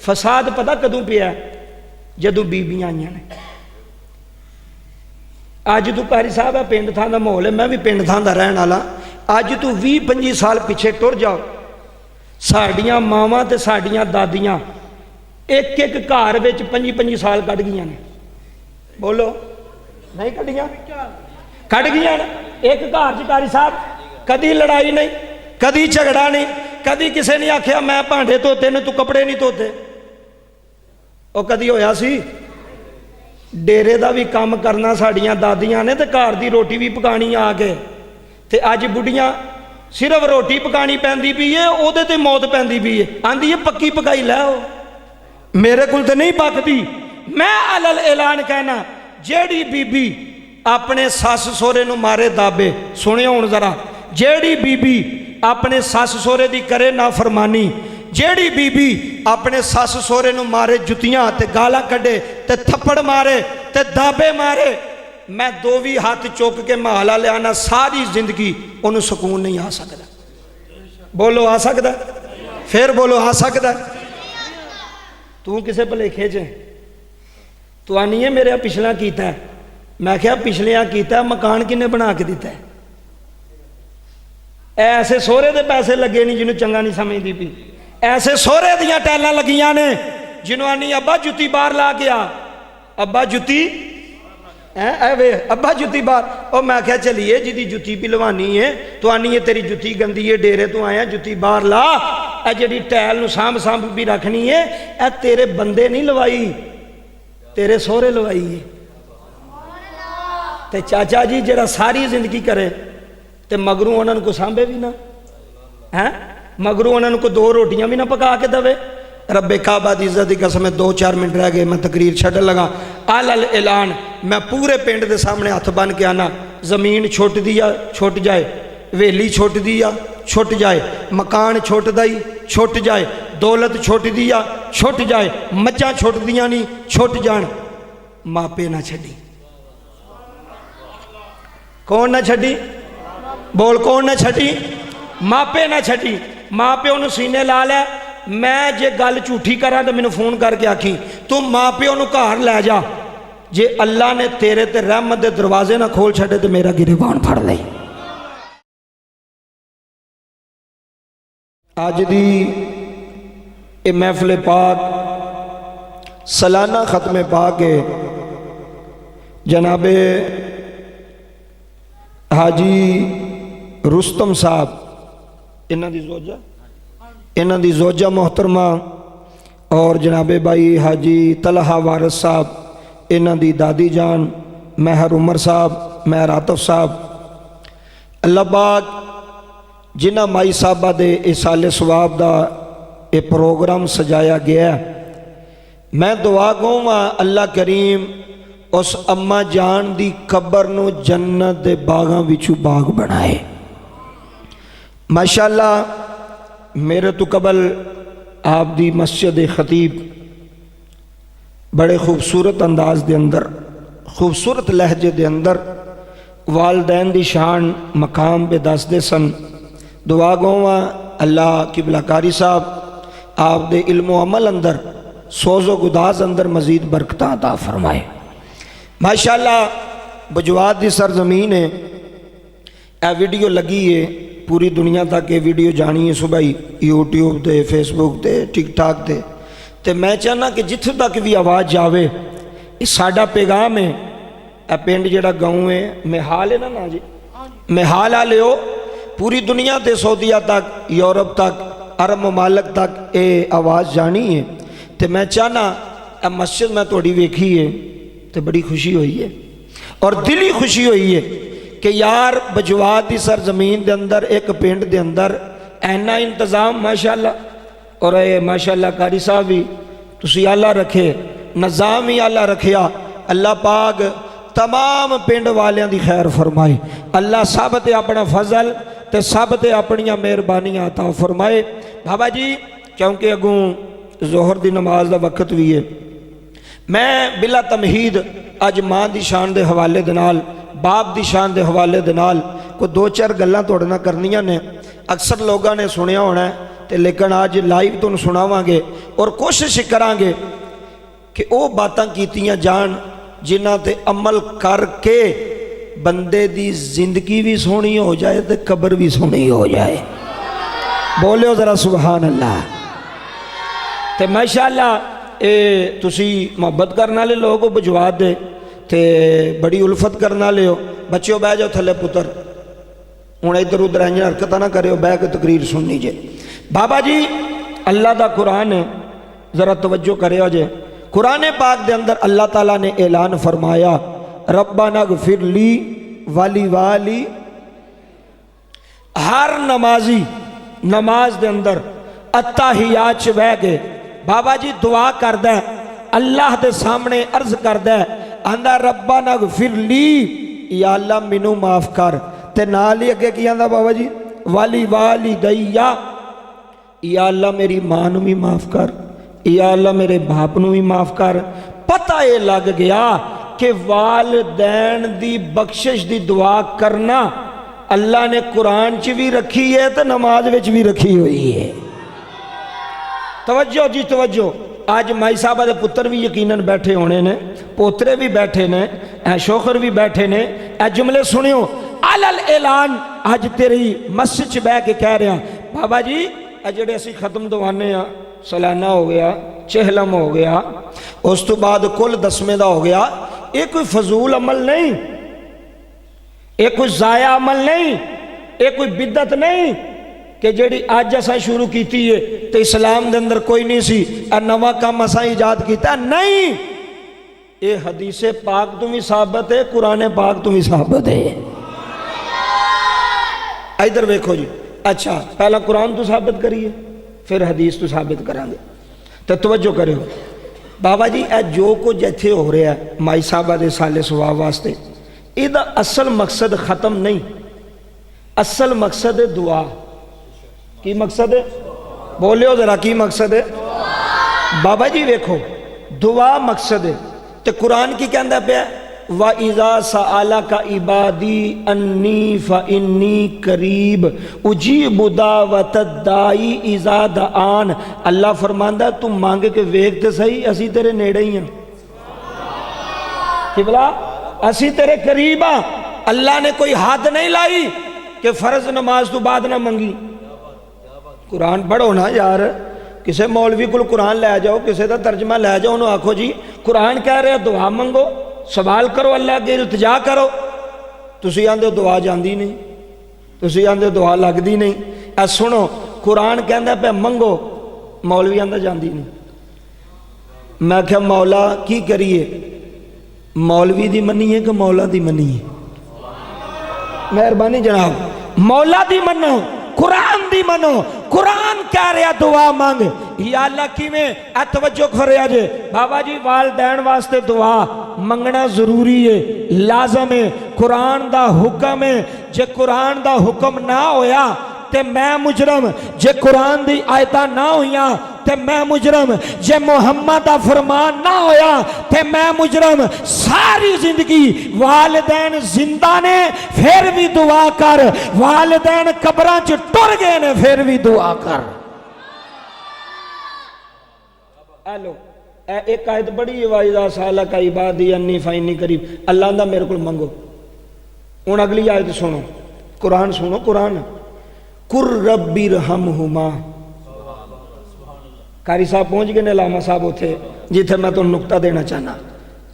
फसाद पता कदों पिया? जदों बीबियां आईयां ने। अज तू कारी साहब है पिंड थां दा माहौल है, मैं भी पिंड थां दा रहण वाला। अज तू 20-25 साल पिछे टुर जाओ, साडियां मावां ते साडियां दादियां एक एक घर विच 25-25 साल कढ़ गईयां ने। बोलो नहीं कढ़ियां? कढ़ गईयां ने। एक घर च कारी साहब कदी लड़ाई नहीं, कदी झगड़ा नहीं, कदी किसी ने आख्या मैं भांडे धोते ने तू कपड़े नहीं धोते। वो कदी होया सी? डेरे का भी काम करना साड़ियाँ दादियां ने, तो घर की रोटी भी पकानी आके। ते अज बुढ़ियां सिर्फ रोटी पकानी पैंदी पई है, ओहदे ते मौत पैंदी पई है। आंदी है पक्की पकाई लै, मेरे को तो नहीं पकती। मैं अलल ऐलान कहना, जेड़ी बीबी अपने सस सोहरे नूं मारे दाबे, सुनियो हुण जरा, जेड़ी बीबी अपने सस सोहरे दी करे ना फरमानी, जेड़ी बीबी अपने सस सोहरे नूं मारे जुतियां ते गालां कड्डे ते थप्पड़ मारे ते दाबे मारे, मैं दो भी हाथ चुक के महला लियाना, सारी जिंदगी उन्होंने सुकून नहीं आ सकता। बोलो आ सकता? फिर बोलो आ सकता? तू किसे भुलेखे च तू आनी है मेरे पिछला कीता है। मैं क्या पिछलिया कीता? मकान किन्ने बना के दिता है? ऐसे सोहरे दे पैसे लगे नहीं जिन्होंने चंगा नहीं समझती पी, ऐसे सोहरे दियां टैलां लगियां ने जिन्होंने आनी अब्बा जुत्ती बाहर ला के आ, अब्बा जुत्ती वे अब्बा जुत्ती बाहर। और मैं क्या चलिए जिदी जुत्ती पिलवानी है तो आनी है तेरी जुत्ती गंदी है, डेरे तो आया जुत्ती बाहर ला, ए जी टैल नूं सांभ सांभ भी रखनी है, ए तेरे बंदे नहीं लवाई, तेरे सोहरे लवाई है। ते चाचा जी जरा सारी जिंदगी करे ते मगरू उन्होंने को सांभे भी ना है, मगरू उन्होंने को दो रोटियां भी ना पका के दवे। रब्बे काबा दी इज्जत दी कसम, 2-4 मिनट रह गए, मैं तकरीर छड्डन लगा। अलल ऐलान, मैं पूरे पिंड के सामने हथ बन के आना, जमीन छुट दी आ छुट जाए, हवेली छुट दी आ छुट जाए, मकान छुटदा ही छुट जाए, दौलत छुट दी आ छुट जाए, मज्जां छुट दियां नहीं छुट जान, मापे ना छड्डी। कौन ना छड्डी? बोल कौन ना छड्डी? मापे ना छड्डी। माँ प्यो नूं सीने ला लै। मैं जे गल झूठी करा तो मैनू फोन करके आखी तू माँ प्यो नूं घर लै जा, जे अल्लाह ने तेरे ते रहमत दे दरवाजे ना खोल छड़े तो मेरा गिरबान फड़ ले। अज दी ये महफिल पाक सालाना खत्मे पाक है। जनाबे हाजी रुस्तम साहब, इन्हां दी जोजा मोहतरमा, और जनाबे भाई हाजी तलहा वारिस साहब, इन्हां दी दादी जान महर उमर साहब, महर आतफ साहब, अल्लाह पाक जिन्हां माई साहबा दे इस साले सवाब दा ये प्रोग्राम सजाया गया, मैं दुआ कहूँगा अल्लाह करीम उस अम्मा जान दी कबर नूं जन्नत दे बागां विचों बाग बनाए। माशाअल्लाह मेरे तो कबल आप दी मस्जिद खतीब बड़े खूबसूरत अंदाज दे अंदर, खूबसूरत लहजे दे अंदर वालदैन दी शान मकाम पे दसदे सन। दुआ गौवा अल्लाह किबलाकारी साहब आप दे इल्मो अमल अंदर, सोजो गुदाज अंदर मजीद बरकत अता फरमाए। माशाअल्लाह बजवात दी सरजमीन है, यह वीडियो लगी है पूरी दुनिया तक, ये वीडियो जानी है सुबह ही यूट्यूब ते फेसबुक ते टिकटॉक ते, ते मैं चाहना कि जिथों तक भी आवाज़ जावे ये साडा पैगाम है। यह पिंड जिहड़ा गाँव है मेहाल है ना जी, मेहाल वाले हो पूरी दुनिया ते सऊदीया तक, यूरोप तक, अरब ममालक तक ये आवाज़ जानी है। तो मैं चाहना यह मस्जिद मैं थोड़ी वेखी है तो बड़ी खुशी हुई है, और दिली खुशी हुई है कि यार बजवात की सरजमीन के अंदर एक पिंड के अंदर ऐना इंतज़ाम माशाअल्लाह, और ये माशाअल्लाह कारी साहब भी तुसी आला रखे, निज़ाम ही आला रखिया। अल्लाह पाक तमाम पिंड वालियां दी खैर फरमाए। अल्लाह सब ते अपना फजल ते सब ते अपनियां मेहरबानियां अता फरमाए। बाबा जी क्योंकि अगों जोहर की नमाज का वक्त भी है, मैं बिला तमहीद अज माँ की शान के हवाले दे नाल, बाप की शान के हवाले दे नाल कोई 2-4 गल्लां तुहाडे नाल करनियां ने। अक्सर लोगों ने सुनिया होना तो लेकिन अज लाइव तुहानूं सुणावांगे और कोशिश करांगे कि वो बातां कीतियां जान जिन्हां ते अमल करके बंदे दी जिंदगी भी सोहनी हो जाए तो कब्र भी सोहनी हो जाए। बोलियो जरा सुभान अल्लाह। तो माशाअल्लाह ये तुसी मोहब्बत करने वाले लोग हो बजवा दे ते बड़ी उल्फत करने वाले हो। बच्चों बह जाओ थले पुत्र, हुण इधर उधर इंज हरकत ना करो, बह के तकरीर सुननी जे। बाबा जी अल्लाह का कुरान है, जरा तवज्जो करो जे। कुरान पाक के अंदर अल्लाह ताला ने ऐलान फरमाया रब्बाना गफिर ली वाली वाली। हर नमाजी नमाज के अंदर अत्ताहियात च बह के बाबा जी दुआ करदा है, अल्लाह के सामने अर्ज करदा है, आंदा रब्बाना गफिर ली, या अल्लाह मैनू माफ कर। ते नाल ही अगे की आंदा बाबा जी वाली वाली दैया, या अल्लाह मेरी मां नू भी माफ कर, या अल्लाह मेरे बाप नू भी माफ कर। पता ये लग गया कि वालदैन दी बख्शिश दी दुआ करना अल्लाह ने कुरान च भी रखी है तो नमाज विच भी रखी हुई है। तवज्जो जी तवज्जो। आज माई साहबा के पुत्र भी यकीनन बैठे होने ने, पोतरे भी बैठे ने, शोखर भी बैठे ने। ए जुमले सुनियो अलल ऐलान अज तेरी मस्जिद च बह के कह रहा बाबा जी ए जेड़े असीं खत्म दवाने आ, सालाना हो गया, चहलम हो गया, उस तो बाद कुल दसवें का हो गया, ये कोई फजूल अमल नहीं, ये कोई जाया अमल नहीं, ये कोई बिदत नहीं कि जेड़ी अज असा शुरू की है तो इस्लाम के अंदर कोई नहीं सी, नवा काम असा ईजाद किया नहीं। ये हदीसे पाक तो भी साबित है, कुरान पाक तो भी साबित है। इधर वेखो जी। अच्छा पहला कुरान तो साबित करिए फिर हदीस तो साबित करांगे। तो तवज्जो करो बाबा जी ए जो कुछ इत्थे हो रहा है माई साहबा के साले सुभाव वास्ते, इहदा असल मकसद खत्म नहीं, असल मकसद है दुआ। की मकसद है? बोलियो जरा की मकसद है? बाबा जी वेखो दुआ मकसद है। तो कुरान की कहता पाया व इज़ा सअला का इबादी अन्नी फ़इन्नी करीब उजीबु दावतद दाई इज़ा दआन। अल्लाह फरमांदा तू मांग के वेख ते सही, असी तेरे नेड़े ही हैं। कि बोला असी तेरे करीब हाँ। अल्लाह ने कोई हद नहीं लाई कि फर्ज नमाज तो बाद ना मंगी। कुरान पढ़ो ना यार, किसी मौलवी को कुरान लै जाओ, किसी का तर्जमा लै जाओ, उन्होंने आखो जी कुरान कह रहे दुआ मंगो, सवाल करो, अल्लाह अगे इल्तजा करो। तुसी आंदे दुआ जाती नहीं, तुसी आंदे दुआ लगती नहीं। ऐ सुनो कुरान कहता पे मंगो, मौलवी आंदा जाती नहीं। मैं क्या मौला की करिए, मौलवी दी मनीए कि मौला दी मनीए? मेहरबानी जनाब, मौला दी मनो, कुरान दी मनो। कुरान कह रहा दुआ मांग, या अल्लाह किवें? तवज्जो करिया जे बाबा जी वालदैन वास्ते दुआ मंगना जरूरी है, लाजम है, कुरान दा हुक्म है। जे कुरान दा हुक्म ना होया ते मैं मुजरम, जे कुरान दी आयतां ना होइयां ते मैं मुजरम, जे मुहम्मद दा फरमान ना होया ते मैं मुजरम। सारी जिंदगी वालिदैन जिंदा ने फिर भी दुआ कर, वालिदैन कब्रां च टुर गए ने फिर भी दुआ कर। हेलो एक आयत बड़ी वाइदा साला का इबादी अन्नी फ़इन्नी करीब, अल्लाह दा मेरे को मंगो। हुण अगली आयत सुनो, कुरान सुनो, कुरान कुर रब्बिरहमहुमा। कारी साहब पहुंच गए ने, लामा साहब उथे जिथे मैं तुहानूं नुकता देना चाहना।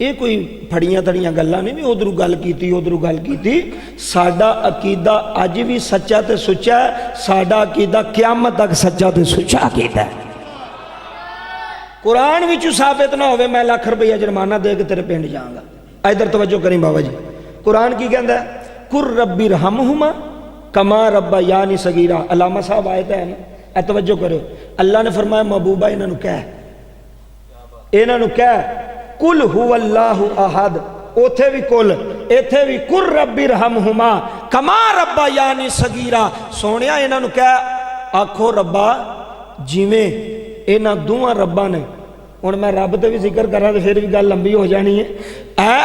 ये कोई फड़ियां तड़ियां गल्लां नहीं भी उधरों गल कीती उधरों गल कीती। साडा अकीदा अज भी सच्चा ते सुच्चा है, साडा अकीदा क़यामत तक सच्चा ते सुच्चा अकीदा है। कुरान विचों साबित ना होवे मैं लाख रुपया जुर्माना दे के तेरे पिंड जाऊंगा। इधर तवज्जो करी बाबा जी, कुरान की कहता है कुर रब्बिरहमहुमा कमा रब्बा यानी सगीरा। अलामा साहब आए थे ना, तवज्जो करो। अल्लाह ने फरमाया महबूबा इन्हों कह कुल हुवल्लाहु अहद, उथे भी कुल इथे भी कुर रब्बिरहमहुमा कमा रब्बा यानी सगीरा। सोनिया इन्हों कह आखो रब्बा जिमें इन्हों दोवां रब्बा ने। हुण मैं रब ते भी जिक्र करा तो फिर भी गल लंबी हो जानी है।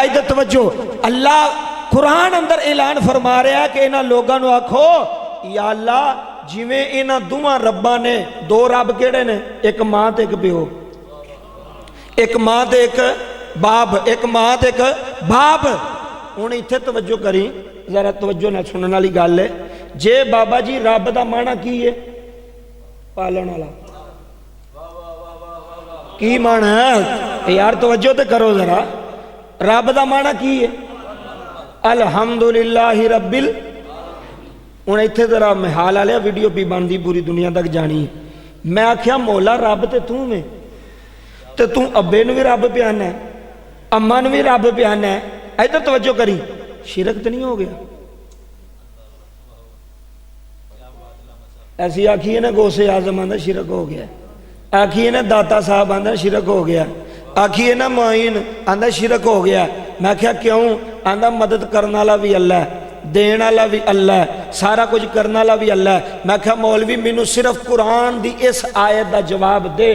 इधर तवज्जो, अल्लाह कुरान अंदर ऐलान फरमा रहा है कि इन्होंने लोगों को आखो या अल्लाह जिवें इन्हां दोवां रब्बां ने, दो रब किहड़े ने, एक मां ते एक प्यो, एक मां ते एक बाप, एक मां ते एक बाप। हुण इत्थे तवज्जो करी, जरा तवज्जो नाल सुनने वाली गल है। जे बाबा जी रब दा माना की है, पालन वाला, की माना है यार, तवज्जो तो करो जरा। रब दा माना की है, अल्हम्दुलिल्लाहि रब्बिल। हुण इत्थे जरा मैं हाल आ लिया, वीडियो भी बनती पूरी दुनिया तक जानी है। मैं आख्या मौला रब ते तू में, ते तू अब्बे नूं भी रब प्याना है, अम्मा नूं भी रब प्याना है। इधर तवज्जो करी, शिरक तो नहीं हो गया? ऐसी आखिए ना गौसे आजम आंदा शिरक हो गया, आखिए ना दाता साहब आंदा शिरक हो गया, आखिए ना मोइन आंदा शिरक हो गया। मैं क्या क्यों? आंदा मदद करने वाला भी अल्लाह है, देने वाला भी अल्लाह है, सारा कुछ करने वाला भी अल्लाह है। मैं क्या मौलवी मैनू सिर्फ कुरान की इस आयत का जवाब दे,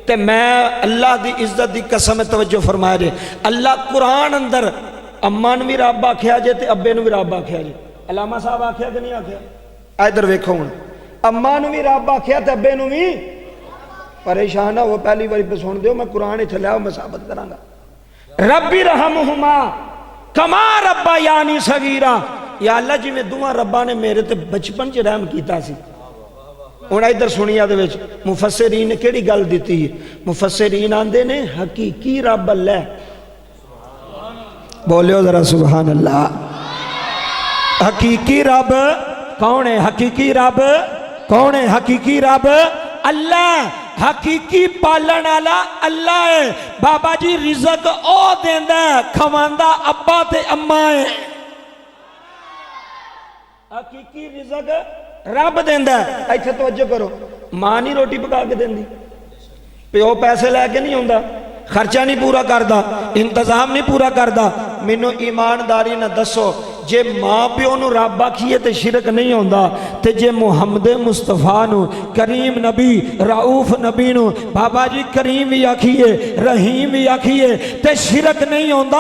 ते मैं अल्लाह की इज्जत की कसम तवज्जो फरमाया जे। अल्लाह कुरान अंदर अम्मा ने भी रब आख्या जे, ते अब्बे ने भी रब आख्या जे। अलामा साहब आख्या कि नहीं आख्या? इधर वेखो हुण, अम्मा ने भी रब आख्या ते अब्बे ने भी। परेशान हो पहली बार सुन दो, मैं कुरान इत्थे लियाओ, मैं साबित करांगा। रब्बी रहमहुमा कमा रब्बा यानी सगीरा। या अल्लाह जिवें दुआं रब्बा ने मेरे ते बचपन च रहम कीता सी। हुण इधर सुनिया दे विच मुफस्सिरीन ने किहड़ी गल दित्ती है? मुफस्सिरीन आंदे ने हकीकी रब अल्लाह है। बोलियो जरा सुभान अल्लाह। हकीकी रब कौन है? हकीकी रब कौन है? हकीकी रब अल्लाह। हकीकी पालन वाला अल्लाह है। बाबा जी रिज़क ओ देंदा है, खवांदा अब्बा ते अम्मा है। हकीकी रिज़क रब देंदा है। इत्थे तवज्जो करो, मां नहीं रोटी पका के देंदी, प्यो पैसे लैके नहीं आउंदा, खर्चा नहीं पूरा करता, इंतजाम नहीं पूरा करता। मैनू ईमानदारी ना दसो, जे मां प्यो नू रब आखिए तो शिरक नहीं होंदा, ते जे मुहम्मद मुस्तफा नू करीम नबी रऊफ नबी नू बाबा जी करीम भी आखिए रहीम भी आखिए ते शिरक नहीं होंदा।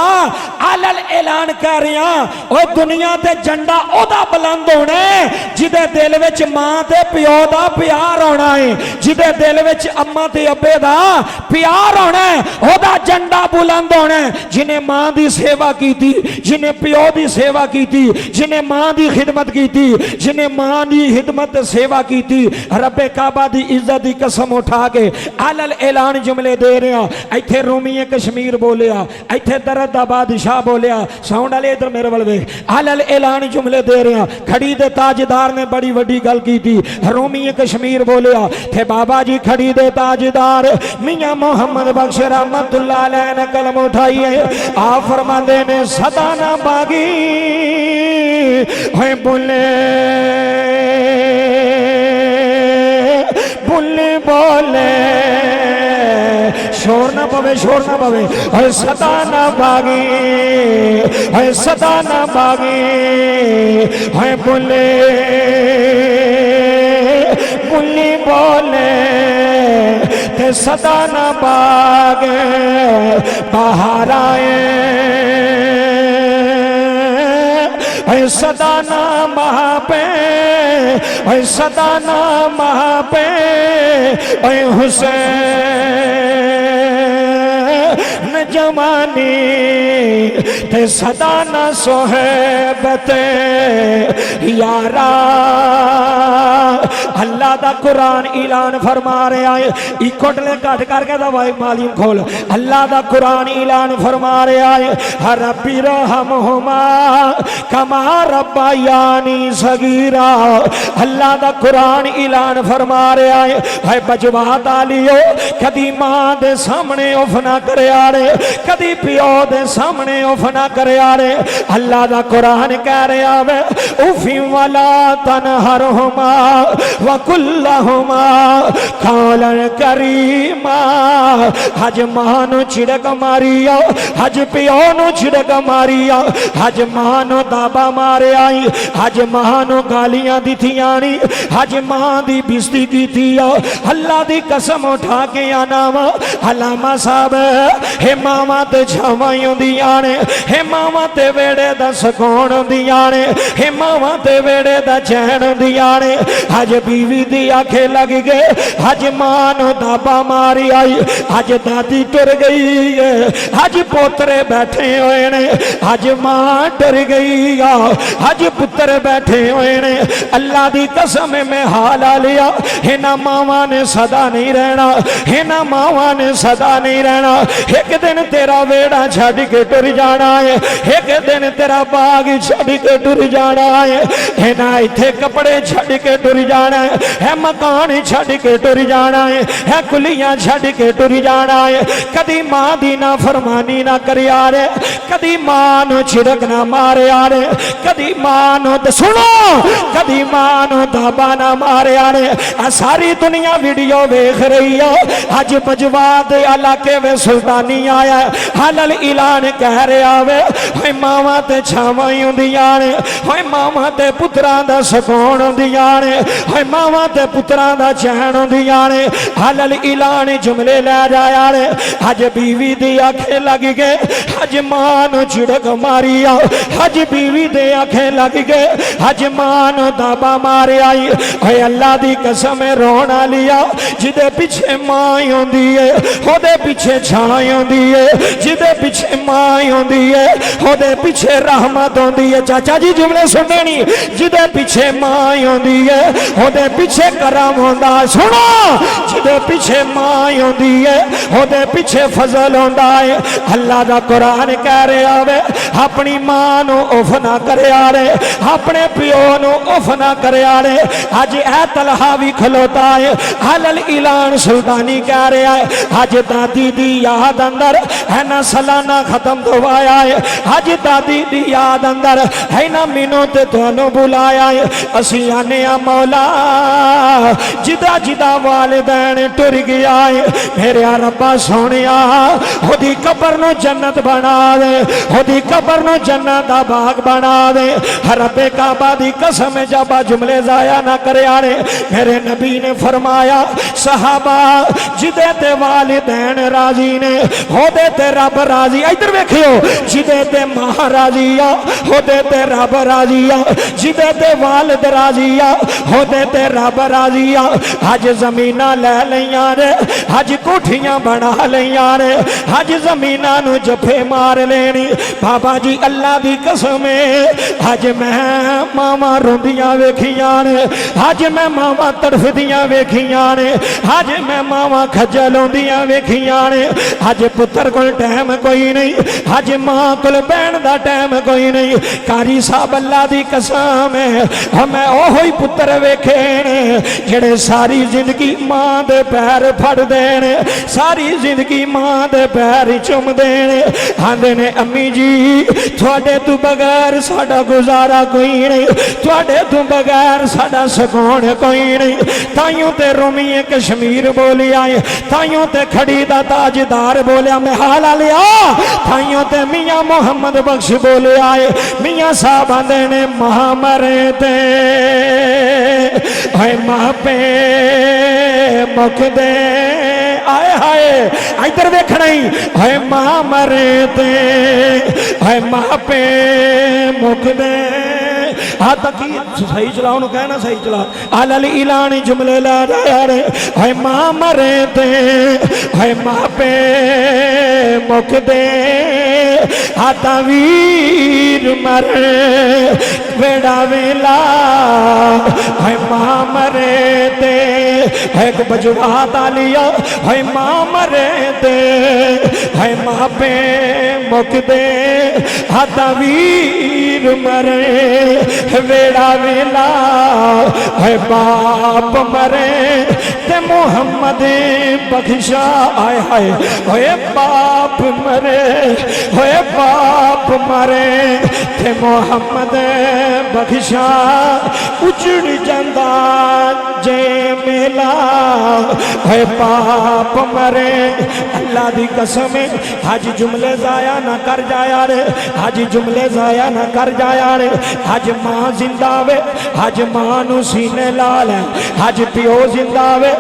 आलल ऐलान कर रहा, ओ दुनिया ते झंडा ओदा बुलंद होना है जिदे दिल विच मां ते प्यो दा प्यार होना है, जिदे दिल विच अम्मा ते अब्बे दा प्यार होना है, ओदा झंडा बुलंद होना है। जिन्हें मां दी सेवा कीती, जिन्हें प्यो दी सेवा की, जिन्हें मां की खिदमत की, जिन्हें मां की खिदमत सेवा की, रब्बे काबा की इज्जत की कसम उठा के अलल ऐलान जुमले दे रहे हैं। इत्थे रूमी कश्मीर बोलिया, इत्थे दरद दा बादशाह बोलिया। साउंड वाले इधर मेरे वाल वेख, अलल ऐलान जुमले दे रहे हैं। खड़ी दे ताजदार ने बड़ी वड्डी गल की थी, रूमी कश्मीर बोलिया थे बाबा जी खड़ी दे ताजदार मियां मोहम्मद बख्श रहमतुल्लाह अलैह ने कलम उठाई है। आप फरमाते ने सदा ना बागी है बुले बुले बोले, शोर ना पवे, शोर ना पवे, है सदा ना बागी, है सदा ना बागी, है बुले बुली बोले ते सदा ना बागे बाहर आए, सदा ना महापे, सदा ना महापे हुसैन जवानी ते सदा ना सोहबते यारा। अल्लाह दा कुरान ऐलान फरमा रहा है, इकोटले घट करके दवाई मालिम खोल। अल्लाह दा कुरान ऐलान फरमा रहा है, रब्बी रहमहुमा कमा रब्बायानी सगीरा। अल्लाह दा कुरान ऐलान फरमा रहा है बजवा तालियो कदी मां दे सामने उफ ना करया रे, कदी पियो दे सामने उफ ना करया रे। अल्लाह दा कुरान कह रहा है उफी वाला तनहरहुमा वकुल्लहुमा कौलन करीमा। हज मां नू छिड़क मारिया, हज पियो नू छिड़क मारिया, हज मां नू दाबा मारे आई, हज मां नू गालियां दिथियां नी, हज मां दी बिस्ती कीती। अल्लाह दी कसम उठा के आना वा अलामा साहब हे मावां ते छावां ही हुंदियां ने, हे मावां ते वेड़े दा सुकून हुंदियां ने, हे मावां ते वेड़े दा चैन हुंदियां ने। अज बीवी दी आखे लग गए, अज मां नूं दाबा मारी आई, अज दादी टुर गई है, अज पोतरे बैठे हुए ने, अज मां टुर गई आ, अज पुत्र बैठे हुए ने। अल्लाह दी कसम में हाल आ लिया, इन्हां मावां ने सदा नहीं रहना, इन्हां मावां ने सदा नहीं रहना। एक दिन तेरा वेड़ा छड़ के टुर जाना है, एक दिन तेरा बाग छड़ के टुर जाना है, इन्हां इत्थे कपड़े छड़ के टुर जाना है, मकान छड़ के टुर जाना है, कुलियां छड़ के टुर जाना है। कदी मां दी ना फरमानी ना कर यारे, कदी मां नूं छिड़क ना मारे यारे, कदी मां नूं सुनो, कदी मां नूं दाबा ना मारे यारे। सारी दुनिया वीडियो वेख रही है। अज मजवाद इलाके में सुल्तानी आया, हलल ऐलान कह रहा वे, मावां ते छावां ही हुंदियां ने, मावां ते पुत्रां दा सुकून हुंदियां ने, मावां ते पुत्रां दा चैन हुंदियां ने। हलल ऐलान जुमले लै जाया ने। अज बीवी दी आखे लग गए, अज मां नूं झिड़क मारी आ, अज बीवी दे आखे लग गए, अज मां नूं दाबा मारे आई। अल्लाह दी कसम रोना लिया, जिदे पिछे मां होंदी है ओदे पिछे छां होंदी है, जिदे पिछे मां होंदी है ओदे पिछे रहमत होंदी है। चाचा जी जुमले सुनने नहीं, जिदे पिछे मां होंदी है ओदे पिछे करम होंदा। सुनो, जिदे पिछे मां होंदी है ओदे पिछे फजल होंदा है। अल्लाह दा कुरान कह रहा है, अपनी मां नूं उफ ना करया रे, अपने प्यो नूं उफ ना करया रे। अज ए तलहा भी खलोता है, हलल ऐलान सुल्तानी कह रहा है, अज दादी दी याद अंदर है ना सालाना खत्म दवाया है, अज दादी दी याद अंदर है ना मैनू ते तुहानू बुलाया है। असी आने आ मौला, जिदा जिदा वालिदैन टुर गया है, मेरे रब्बा सोनिया ओदी कबर नूं जन्नत बना दे, ओदी कबर नूं जन्नत दा बाग बना दे। रब्बे काबा दी कसम जाबा जुमले जाया ना करया रे। मेरे नबी ने फरमाया, सहाबा जिदे ते वालिदैन राजी ने ओदे ते रब राजी। इधर वेखियो, जिदे ते मां राजी आ ओदे ते रब राजी आ, जिदे ते वालिद राजी आ ओदे ते रब राजी आ। अज जमीना लै लईयां ने, अज कोठियां बना लईयां ने, अज जमीना नूं जफे मार लेनी। बाबा जी अल्लाह दी कसम, अज मैं मावां रोंदियां वेखियां ने, अज मैं मावां तड़फदियां वेखियां ने, अज मैं मावां खजल होंदियां वेखियां ने। अज पुत्र कोल टाइम कोई नहीं, अज मां कोल बहन दा टाइम कोई नहीं। कारी साहब अल्लाह दी कसम है, मैं ओहो ही पुत्र वेखे ने जेड़े सारी जिंदगी मां दे पैर फड़दे ने, सारी जिंदगी मां दे पैर चुमदे ने। आंदे ने अम्मी जी थोड़े तू बगैर साडा गुजारा कोई नहीं, थोड़े तू बगैर साडा सुकून कोई नहीं। ताइयों ते रोमीए कश्मीर बोलिया, ताइयों ते खड़ी दा ताजदार बोलिया मैं हाला लिया, ताइयों ते मियां मोहम्मद बख्श बोलिया, मियां साहब आंदे ने मां मरे ते हाय मां पे मुक दे। आए हाय इधर देखना ही, हाय मां मरे ते हाय मां पे मुक दे। हाँ तकी सही चला, उन्होंने कहना सही चला। अलल ऐलान जुमले ला रहा रे, हाय मां मरे ते हाय मां पे मुक दे। हाथा वीर मरे बेड़ा वेला, हाय मां मरे ते एक बजवा तालिया, हाय मां मरे ते हाय मां पे मुक दे। हाथा वीर मरे वेड़ा वेला, है बाप मरे ते मोहम्मद बख्शा। आए हाय होए बाप मरे, होए बाप मरे ते मोहम्मद बख्शा। उजड़ जांदा जे मेला, है बाप मरे। अल्लाह दी कसम, हज जुमले जाया ना कर जाया रे, हज जुमले जाया ना कर कर जाया ने अज मां जिंदा वे अज मां नू सीने ला ले अज प्यो जिंदा वे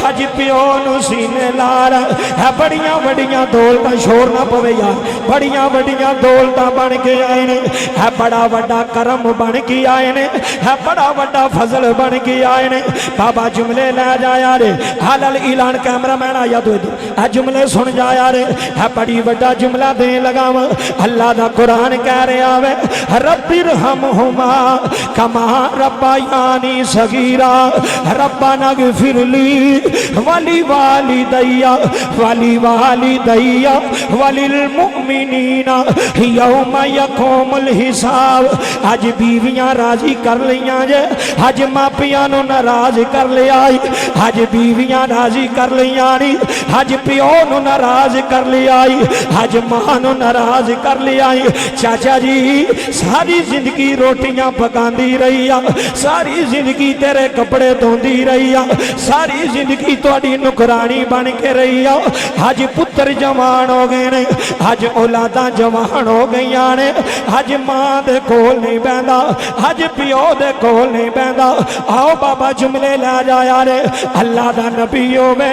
अज प्यो नू सीने ला ले है बड़ियां वड्डियां दौलतां शोर ना पवे यार बड़ियां वड्डियां दौलतां बन के आए ने है बड़ा वड्डा करम बन के आए ने है बड़ा वड्डा फजल बन के आए ने बाबा जुमले लै जाया रे हालल ऐलान कैमरामैन आया तो है जुमले सुन जाया रे है बड़ी वड्डा जुमला दे लगा वा अल्लाह दा कुरान कह रहा वे रब्बिरहमहुमा कमा रब्बायानी सगीरा रब्बाना ग़फिरली वली वालिदैया वलिल मुमिनीना यौमा यक़ूमुल हिसाब अज बीवियां राजी कर लियां जे अज मापियां नू नाराज कर लिया अज बीवियां राजी कर लियां नी अज प्यो नू नाराज कर लिया अज मां नू नाराज कर लिया चाचा जी सारी जिंदगी रोटियां पकांदी रही आ सारी जिंदगी तेरे कपड़े धोंदी रही आ सारी जिंदगी तुहाडी नुकरानी बन के रही आ अज पुत्र जवान हो गए ने अज औलादा जवान हो गई ने अज मां दे कोल नहीं बहंदा अज प्यो दे कोल नहीं बहंदा आओ बाबा जुमले लै जाया रे अल्लाह दा नबी होवे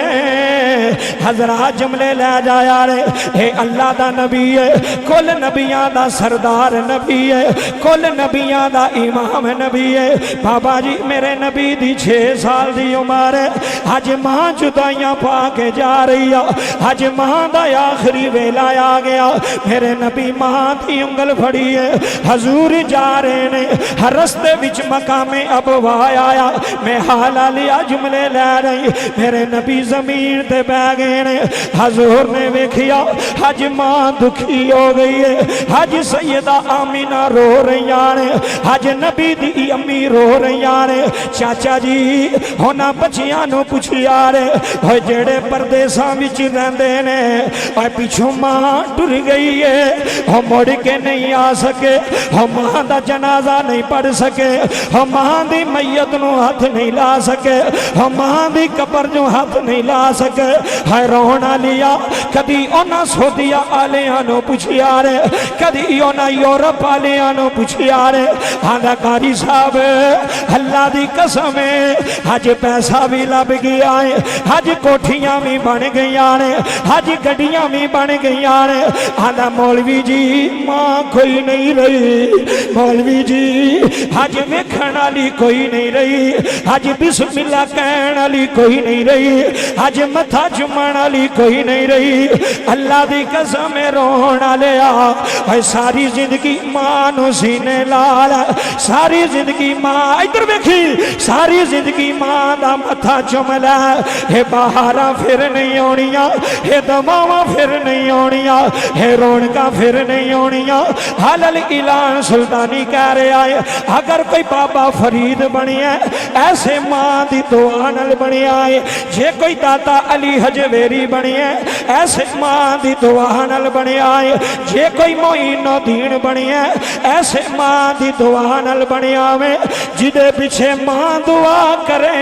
हजरात जुमले लै जाया रे हे अल्लाह दा नबी है कुल नबियां दा सरदार नबी है कुल नबियां दा इमाम नबी है बाबा जी मेरे नबी दी 6 साल दी उम्र है अज मां जुदाइयां पा के जा रही है अज मां दा आखिरी वेला आ गया मेरे नबी मां दी उंगल फड़ी है हजूर जा रहे ने हर रस्ते विच मकामे अबवा आया मैं हाला लिया जुमले लै रही मेरे नबी जमीन ते बह गए ने हजूर ने वेखिया अज मां दुखी हो गई है अज सैयदा आमीना रो रही ने अज नबी दी अम्मी रो रही ने चाचा जी होना बच्चियां नू पुछिया रे ओए जेड़े परदेसां विच रहिंदे ने ओए पिछों मां टुर गई है ओ मुड़ के नहीं आ सके ओ मां दा जनाजा नहीं पढ़ सके ओ मां दी मैयत नू हाथ नहीं ला सके ओ मां दी कबर नू हाथ नहीं ला सके है रोना लिया कदी ओना सऊदीया आलियां नू पुछिया रे कदी ओना यूरोप आलियां नू पुछिया रे आंदा कारी साहब अल्लाह दी कसम है अज पैसा भी लभ गया है अज कोठियां भी बन गई ने अज गड्डियां भी बन गई ने आंदा मौलवी जी मां कोई नहीं रही मौलवी जी अज वेखण वाली कोई नहीं रही अज बिस्मिल्लाह कहण वाली कोई नहीं रही अज मथा चुमण वाली कोई नहीं रही अल्लाह दी कसम रोण वालिया सारी जिंदगी मां नू सीने लाल सारी जिंदगी मां इधर वेखी सारी जिंदगी मां दा मथा चुम लै हे बहारा फिर नहीं आउणियां हे दवावां फिर नहीं आउणियां हे रौनकां फिर नहीं आउणियां हलल ऐलान सुल्तानी कह रहा है अगर कोई बाबा फरीद बनिया ऐसे मां दी दुआ नाल बनिया है जे कोई दाता अली हजवेरी बनिया ऐसे मां दी दुआ नाल बनिया है जे कोई मोइनुद्दीन बनिया ऐसे मां दी दुआ नाल बनिया वे जिदे पिछे मां दुआ करे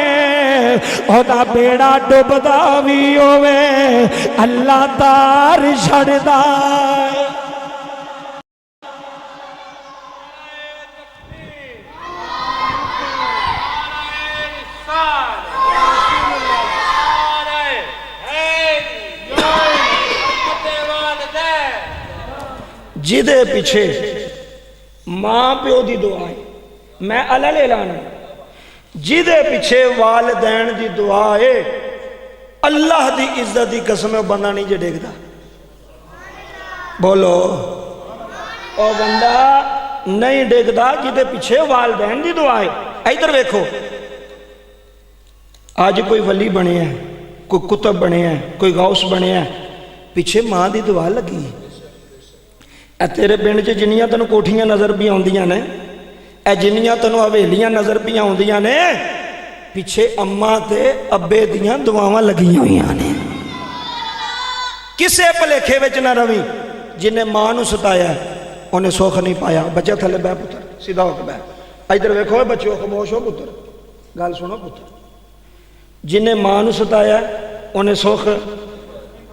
ओदा बेड़ा डुबदा भी होवे अल्लाह तार छड़दा जिदे पिछे मां प्यो की दुआ है मैं अलल ऐलान जिदे पिछे वालदैन की दुआ है अल्लाह की इज्जत की कसम बंदा नहीं जे देखता बोलो ओ बंदा नहीं देखता जिदे पिछे वालदैन की दुआ है इधर वेखो अज कोई वली बने है कोई कुतब बने है कोई गौस बने है पिछे मां की दुआ लगी तेरे पिंड च जिन्नियां तेन कोठियां नज़र भी आउंदियां ने जिन्नियां तेन हवेलियां नज़र भी आउंदियां ने पिछे अम्मा ते अब्बे दियां दुआवां लगियां होईयां ने किसे भलेखे विच ना रवी जिन्हें मां नूं सताया उन्हें सुख नहीं पाया बच्चा थले बह पुत्र सीधा होकर बह इधर वेखो बच्चों खामोश हो पुत्र गल सुनो पुत्र जिन्हें मां नूं सताया उन्हें सुख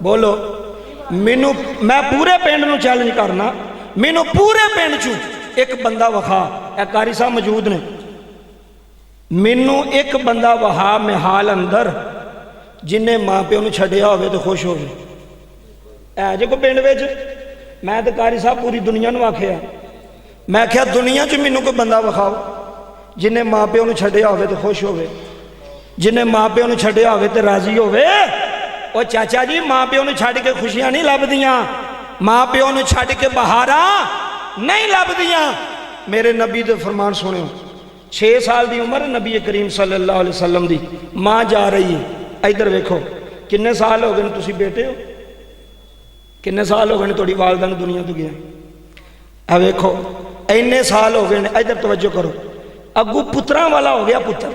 बोलो मैनू मैं पूरे पिंड नूं चैलेंज करना मैनू पूरे पिंड चू एक बंदा वखा, ए कारी साहब मौजूद ने, मैनू एक बंदा वहा मिहाल अंदर जिन्हें माँ प्यो नूं छड्डिया होवे तो खुश होवे। है जे कोई पिंड विच? मैं तो कारी साहब पूरी दुनिया नूं आखिया, मैं आख्या दुनिया च मैनू कोई बंदा विखाओ जिन्हें माँ प्यो नूं छड्डिया होवे तो खुश होवे, जिन्हें माँ प्यो नूं छड्डिया होवे तो राजी होवे। ओ चाचा जी, माँ प्यो नूं छड्ड के खुशियां नहीं लभदियां, माँ प्यो नूं छड्ड के बहारां नहीं लभदियां। मेरे नबी दे फरमान सुनियो, 6 साल की उम्र नबी करीम सल्लल्लाहु अलैहि वसल्लम दी, माँ जा रही है, इधर वेखो किन्ने साल हो गए तुसी बेटे हो, किन्ने साल हो गए थोड़ी वालदा नूं दुनिया तो गया, आ वेखो इन्ने साल हो गए, इधर तवज्जो करो, अगू पुत्रा वाला हो गया पुत्र।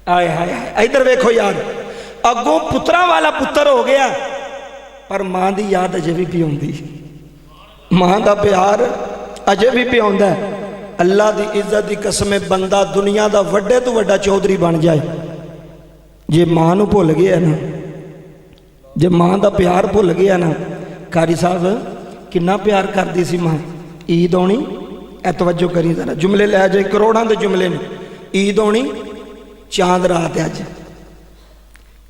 आए हाय हाय, इधर वेखो यार, अगू पुत्रा वाला पुत्र हो गया, पर मां की याद अजे भी पियाउंदी, मां का प्यार अजे भी पियाउंदा है। अल्लाह की इज्जत की कसम, बंदा दुनिया का वड्डे तो वड्डा चौधरी बन जाए, जे मां नूं भुल गया ना, जे मां का प्यार भुल गया ना। कारी साहब किन्ना प्यार करती सी मां। ईद आनी, ए तवज्जो करी जरा, जुमले लै जाए, करोड़ों के जुमले ने। ईद आनी, चांद रात है अज,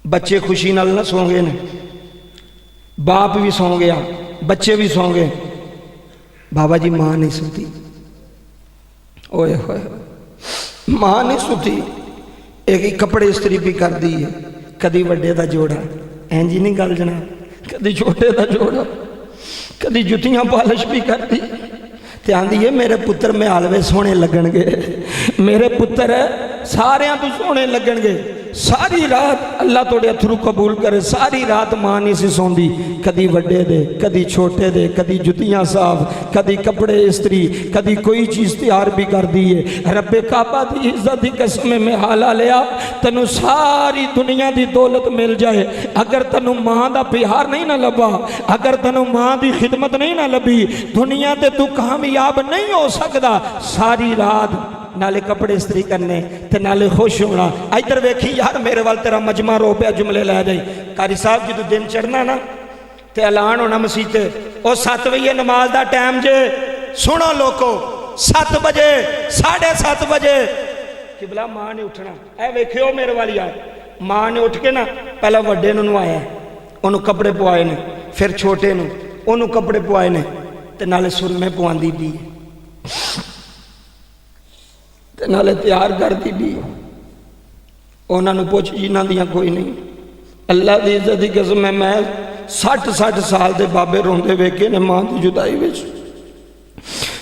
बच्चे खुशी नाल ना सौ गए ने, बाप भी सौ गया, बच्चे भी सौ गए, बाबा जी मां नहीं सुती, ओए होए मां नहीं सुती, एक कपड़े इस्त्री भी कर दी है, कदी वड्डे का जोड़ा, इंज नहीं गल जना, कदी छोटे का जोड़ा, कदी जुतियां पालिश भी कर दी, ते आंदी है मेरे पुत्र में हालवे सोहने लगणगे, मेरे पुत्र सारियां तो सोहने लगणगे। सारी रात अल्लाह तोड़े अथरू कबूल करे, सारी रात मां नहीं सी सौंदी, कदी वड्डे दे, कदी छोटे दे, कदी जुतियां साफ, कदी कपड़े इस्त्री, कदी कोई चीज़ तैयार भी कर दी है। रब्बे काबा की इज्जत की कसम में हाला लिया, तेनू सारी दुनिया की दौलत मिल जाए, अगर तेनू मां का प्यार नहीं ना लभा, अगर तेनू मां की खिदमत नहीं ना लभी, दुनिया ते तू कामयाब नहीं हो सकता। सारी रात नाले कपड़े इस्त्री करने ते नाले खुश होना। इधर वेखी यार, मेरे वाल तेरा मजमा रो पिया, जुमले लै जाए। कारी साहब जो दिन चढ़ना ना ते ऐलान होना मसीते, और 7 बजे नमाज का टाइम जे, सुनो लोको 7 बजे 7:30 बजे किबला मां ने उठना। ऐ वेखियो मेरे वाली यार, मां ने उठ के ना पहला वड्डे नूं नवाया, उन्होंने कपड़े पवाए ने, फिर छोटे नूं उन्होंने कपड़े पवाए ने, ते नाले सुरमे पवांदी भी, नाले तैयार करती भी। उन्होंने पुछ जिन्हों दियां कोई नहीं, अल्लाह की इज्जत की कसम है, मैं 60 साल के बाबे रोंदे वेखे ने मां की जुदाई विच,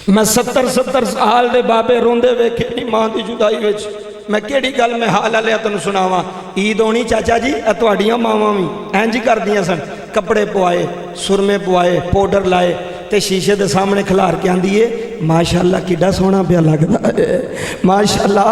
मैं 70 साल के बाबे रोंदे वेखे नहीं मां की जुदाई विच। मैं केड़ी गल मैं हाल लिया तेन सुनावा। ईद आनी चाचा जी, तुहाड़ियां मावां भी इंज करदियां सन, कपड़े पवाए, सुरमे पवाए, पाउडर लाए, ते शीशे के सामने खिलार के आंदी है, माशाअल्लाह किड्डा सोहना पिया लगदा है, माशाअल्लाह,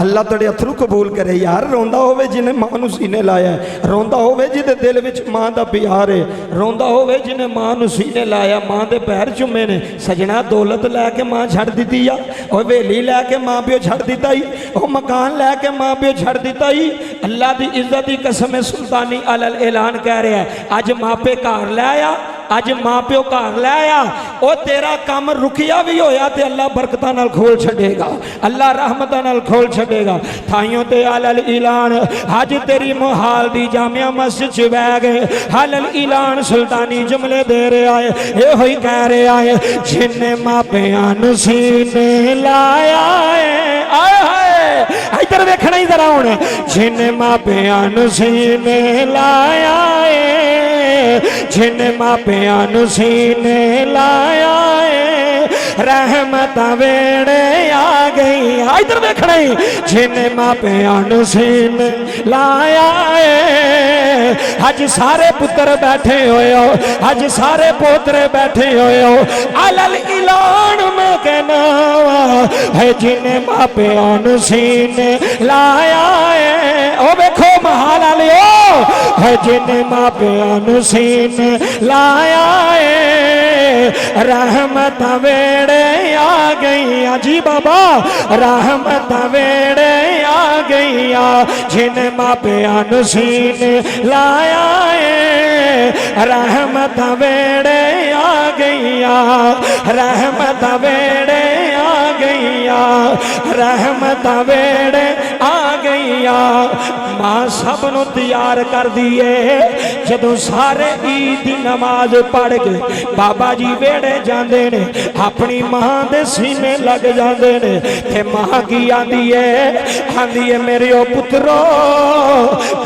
अल्लाह तेरे अथरू कबूल करे। यार रोंदा होवे जिन्हें मां नूं सीने लाया, रोंदा होवे जिहदे दिल विच मां दा प्यार है, रोंदा होवे जिन्हें मां नूं सीने लाया, मां दे पैर चुमे ने। सजना दौलत लैके मां छड़ दित्ती आ, और हवेली लैके मां प्यो छड़ दिता ही, और मकान लैके मां प्यो छड़ दिता ही। अल्लाह की इज्जत की कसम सुल्तानी अलल ऐलान कह रहा है, अज मापे घर लै आया, अज मां प्यो घर लै आया, और तेरा काम रुकिया भी होया ते अल्लाह बरकतां नाल खोल छड़ेगा, अल्लाह रहमतां नाल खोल छड़ेगा। थाइयों ते अलल ऐलान अज तेरी मोहाल दी जामिया मस्जिद च बह गए, अलल ऐलान सुल्तानी जुमले दे रहा है, ये होई कह रहा है, जिन्ने मापियां नूं सीने लाया है, आए हाय इधर देखना ही जरा हुण, जिन्ने मापियां नूं सीने लाया है, जिन्ने मापियां नूं सीने लाया है, रहमतां वेड़े आ गई। इधर देखना ही, जिन्ने मापियां नूं सीने लाया है, अज सारे पुत्र बैठे होए हो, अज सारे पोतरे बैठे होए हो, अलल ऐलान मैं कहना है, जिन्ने मापियां नूं सीने लाया है, ओ वेखो महाल आलियो है, जिन्ने मापियां नूं सीने लाया है, रहमतां वेड़े आ गई। जी बाबा, रहमतां वेड़े आ गई, जिन्ने मापियां नूं सीने लाया है, रहमत वेड़े आ गईया, रहमत वेड़े आ गईया, रहमत वेड़े आ गईया। मां सबनों तैयार कर दिए। जदों सारे ईद की नमाज पढ़ के बाबा जी वेड़े जाते ने, अपनी मां दे सीने लग जाते ने, ते मां की आंदी है मेरे ओ पुत्रो,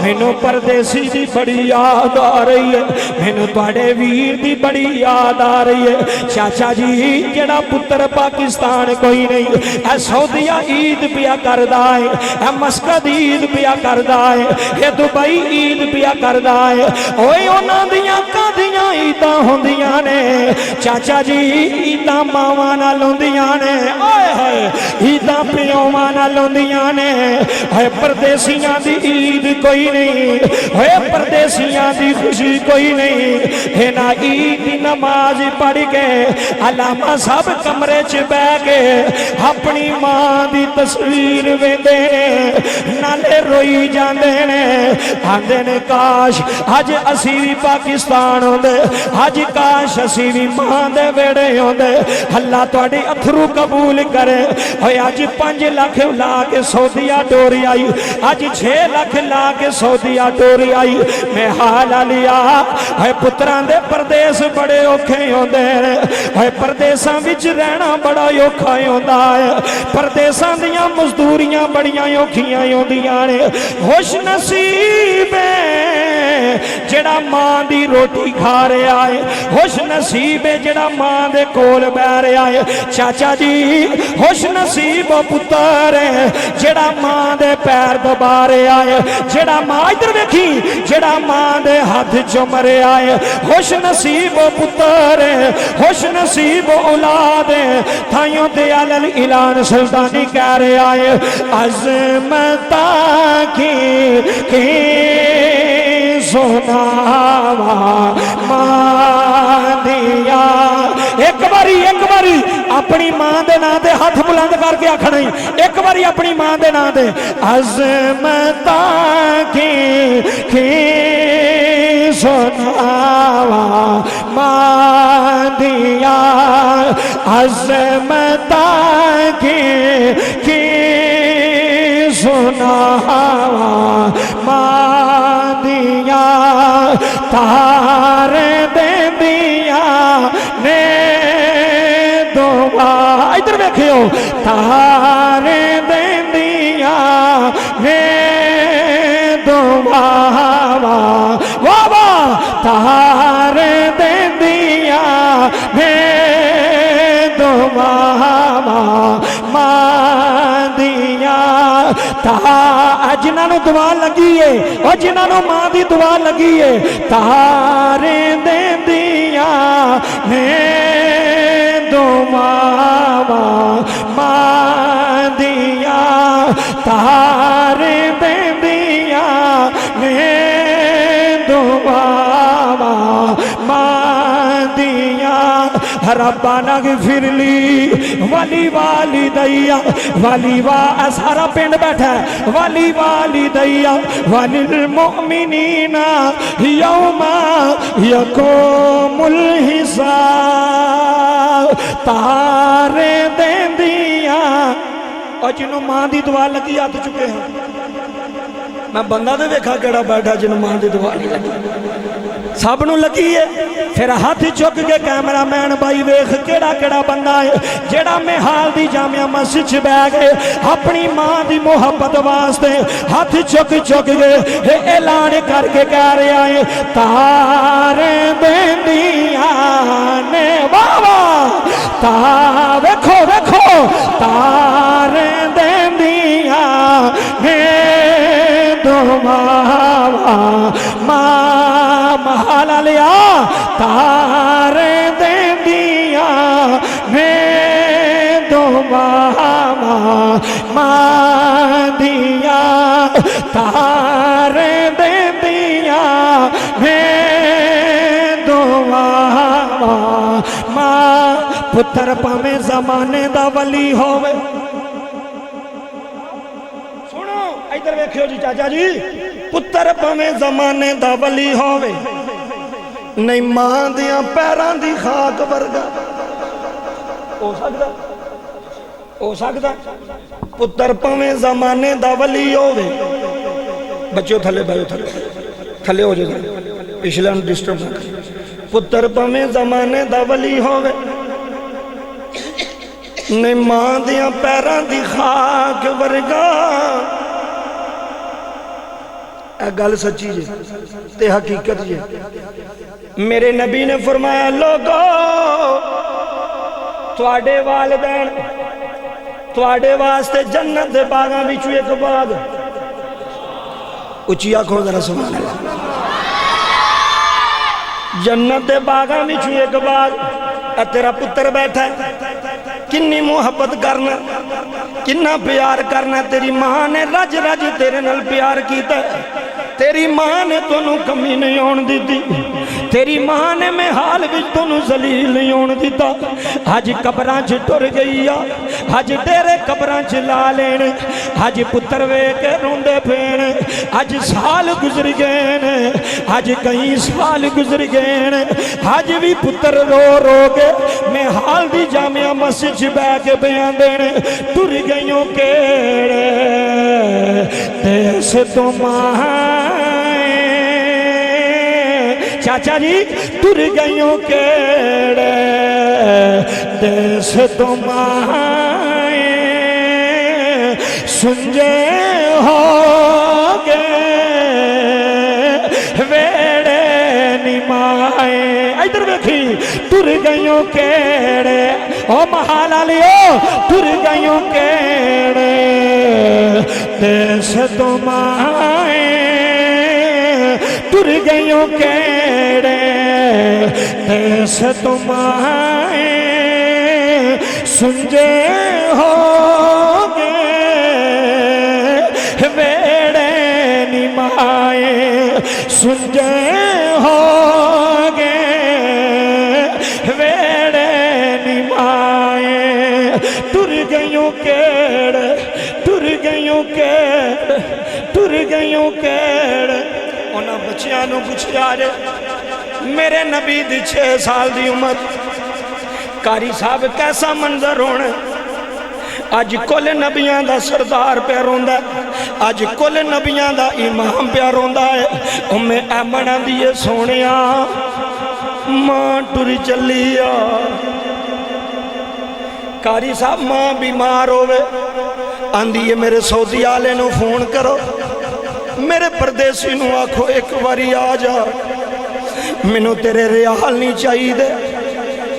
मैनू परदेसी दी बड़ी याद आ रही है, मैनू तुहाडे वीर दी बड़ी याद आ रही है। चाचा जी जेड़ा पुत्र पाकिस्तान कोई नहीं, ऐ सऊदीया ईद पिया करदा है, ऐ मस्कत ईद पिया करदा है, ये दुबई ईद पिया करदा है। ओए उन्हां दियां कादियां ईदां होंदियां ने चाचा जी, ईदां मावां नाल होंदियां ने, ओए होए ईदां पिओवां नाल होंदियां ने। है परदेसियां दी ईद कोई नहीं, है परदेसियां दी खुशी कोई नहीं। है ना ईद दी नमाज पढ़ के अलामा साहब कमरे च बह के अपनी मां दी तस्वीर वेंदे ने, नाले रोई जांदे ने, आंदे ने काश अज असी भी पाकिस्तान होंदे, अज काश असी भी मां दे वेड़े होंदे। अल्लाह तुहाडी अथरू कबूल करे। होए अज 5 लाख ला के सऊदीया टोरी आई, अज 6 लाख ला के सऊदीया टोरी आई। मैं हाल लिया है पुत्रां दे परदेस बड़े औखे होंदे ने, है परदेसां विच रहना बड़ा औखा होंदा है, परदेसां दियां मजदूरियां बड़ियां औखियां होंदियां ने। खुश नसीब जेड़ा मां दी रोटी खा रहा है, खुश नसीब है जेड़ा मां दे कोल बह रहा है। चाचा जी खुश नसीब पुत्र है जेड़ा मां दे पैर दबा रहा है, जेड़ा मां इधर देखी जेड़ा मां दे हाथ चुम रहा है। खुश नसीब पुत्र है, खुश नसीब औलाद है। थाइयों दे अलल इलान सुल्तानी कह रहा है, अज़मता की सुनावा मां दिया। एक बारी अपनी मां दे नां ते हाथ बुलंद करके आखना ही, एक बारी अपनी मां दे नां ते अज़मता की सुनावा मां दिया, अज़मता की सुनावा मां दिया। तार दे दिया ने दुआ, इधर देखियो, तार दे दिया ने दुआ, वाह वाह, तार दे दिया ने दुआ मां दिया। जिन्होंने दुआ लगी है और जिन्होंने मां की दुआ लगी है, तारे दे दिया मैं दुआ मां दिया, तारे दे दिया मैं दुआ मां दिया। रब्बाना गिरली वाली वाली दैया, वाली वाह सारा पिंड बैठा है, वाली वाली दैया वालिल मोमिनीना यौमा यकूमुल हिसाब। तारे दे दिया और जिन्हों मां की दुआ लगी हथ चुके हैं। मैं बंदा तो वेखा केड़ा बैठा जिन्हों मां की दुआ नहीं लगी, सब नूं लगी है। फिर हाथ चुक के कैमरामैन भाई वेख केड़ा केड़ा बंदा है जेड़ा मेहाल दी जामिया मस्जिद च बह गए अपनी मां की मुहब्बत वास्ते हाथ चुक चुक के ऐलान करके कह रहा है, तारे देंदिया ने बाबा ता वेखो वेखो, तारे देंदिया ने दुआ मां महाला लिया, तारे दे दिया मैं दुआ मां दिया, तारे दे दिया मैं दुआ मां। पुत्र भावें जमाने दा वली होवे, इधर वेखियो जी चाचा जी, पुत्र भावें जमाने दा वली होवे नहीं मां दियां पैरां दी खाक वर्गा हो सकदा, हो सकदा। पुत्र भावें जमाने दा वली होवे, बच्चों थले बैठो, थले थले हो जाओ, पिछला डिस्टर्ब ना। पुत्र भावें जमाने दा वली होवे, नहीं मां दियां पैरां दी खाक वर्गा। यह गल सच्ची जी ते हकीकत जी। मेरे नबी ने फरमाया लोगो तुहाडे वालिदैन तुहाडे वास्ते जन्नत दे बागां विचों एक बाग, उच्ची आखो जरा सुभान अल्लाह, जन्नत दे बागां विचों एक बाग। तेरा पुत्र बैठा है, किन्नी मुहब्बत करना, किन्ना प्यार करना। तेरी मां ने रज रज तेरे नाल प्यार किया, तेरी मां ने तैनू कमी नहीं आउण दित्ती, तेरी मां ने मैं हाल विच तैनू जलील नहीं होण दिता। अज कबरां च टुर गई आ, अज डेरे कबरां च ला लेन, अज पुत्र वेख के रोंदे पेन। अज साल गुजर गए ने, अज कई साल गुजर गए ने, अज भी पुत्र रो रो के मैं हाल दी जामिया मस्जिद च बैठ के बयान देने। टुर गईयों केड़े देश तो चाचा जी, टुर गईयों केड़े देश तुम्हारे सुंजे हो गए वेड़े निमाए। इधर देखी, टुर गईयों केड़े ओ महाला लियो, टुर गईयों केड़े देश तुम्हारे, टुर गईयों केड़े देश तुम्हारे सुंजे हो गए वेड़े निमाए, सुंजे हो गए वेड़े निमाए। टुर गईयों केड़े, टुर गईयों केड़े, टुर गईयों केड़े। उन्होंने बच्चियां नूं पुछया जे मेरे नबी दी 6 साल दी उम्र, कारी साहब कैसा मंजर होना। अज कुल नबियां दा सरदार पे रोंदा, अज कुल नबियां दा इमाम पे रोंदा है। उम्मे ऐमन आंदी है सोनिया मां टुर चली आ। कारी साहब मां बीमार होवे, आंदी है मेरे सऊदी आले नूं फोन करो, मेरे परदेसी नूं आखो एक बारी आ जा, मैनू तेरे रियाल नहीं चाहिए,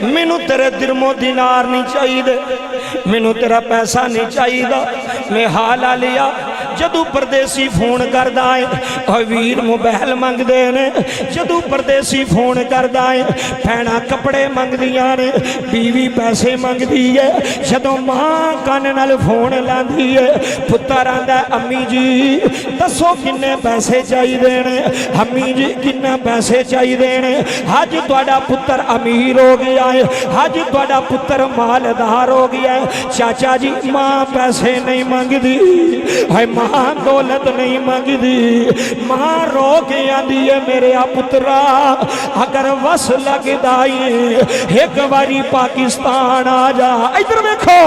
मैनू तेरे दिरमो दिनार नहीं चाहिए, मैनू तेरा पैसा नहीं चाहिए। मैं हाल आ लिया जदू परदेसी फोन करदा है, वीर मोबाइल मंगते ने, जदू परदेसी फोन करदा है भैणा कपड़े मंगदियां ने, बीवी पैसे मंगदी है। जदों मां कन नाल फोन लांदी है, पुत्तर आंदा अम्मी जी दसो किन्ने पैसे चाहिए ने, अम्मी जी किन्ना पैसे चाहिए ने। अज तुहाडा पुत्तर अमीर हो गया है, अज तुहाडा पुत्तर मालदार हो गया है। चाचा जी मां पैसे नहीं मंगदी है, मां दौलत नहीं मंगदी, मां रो के आंदी है मेरे पुत्रा अगर वस लगदा है एक बारी पाकिस्तान आ जा। इधर देखो,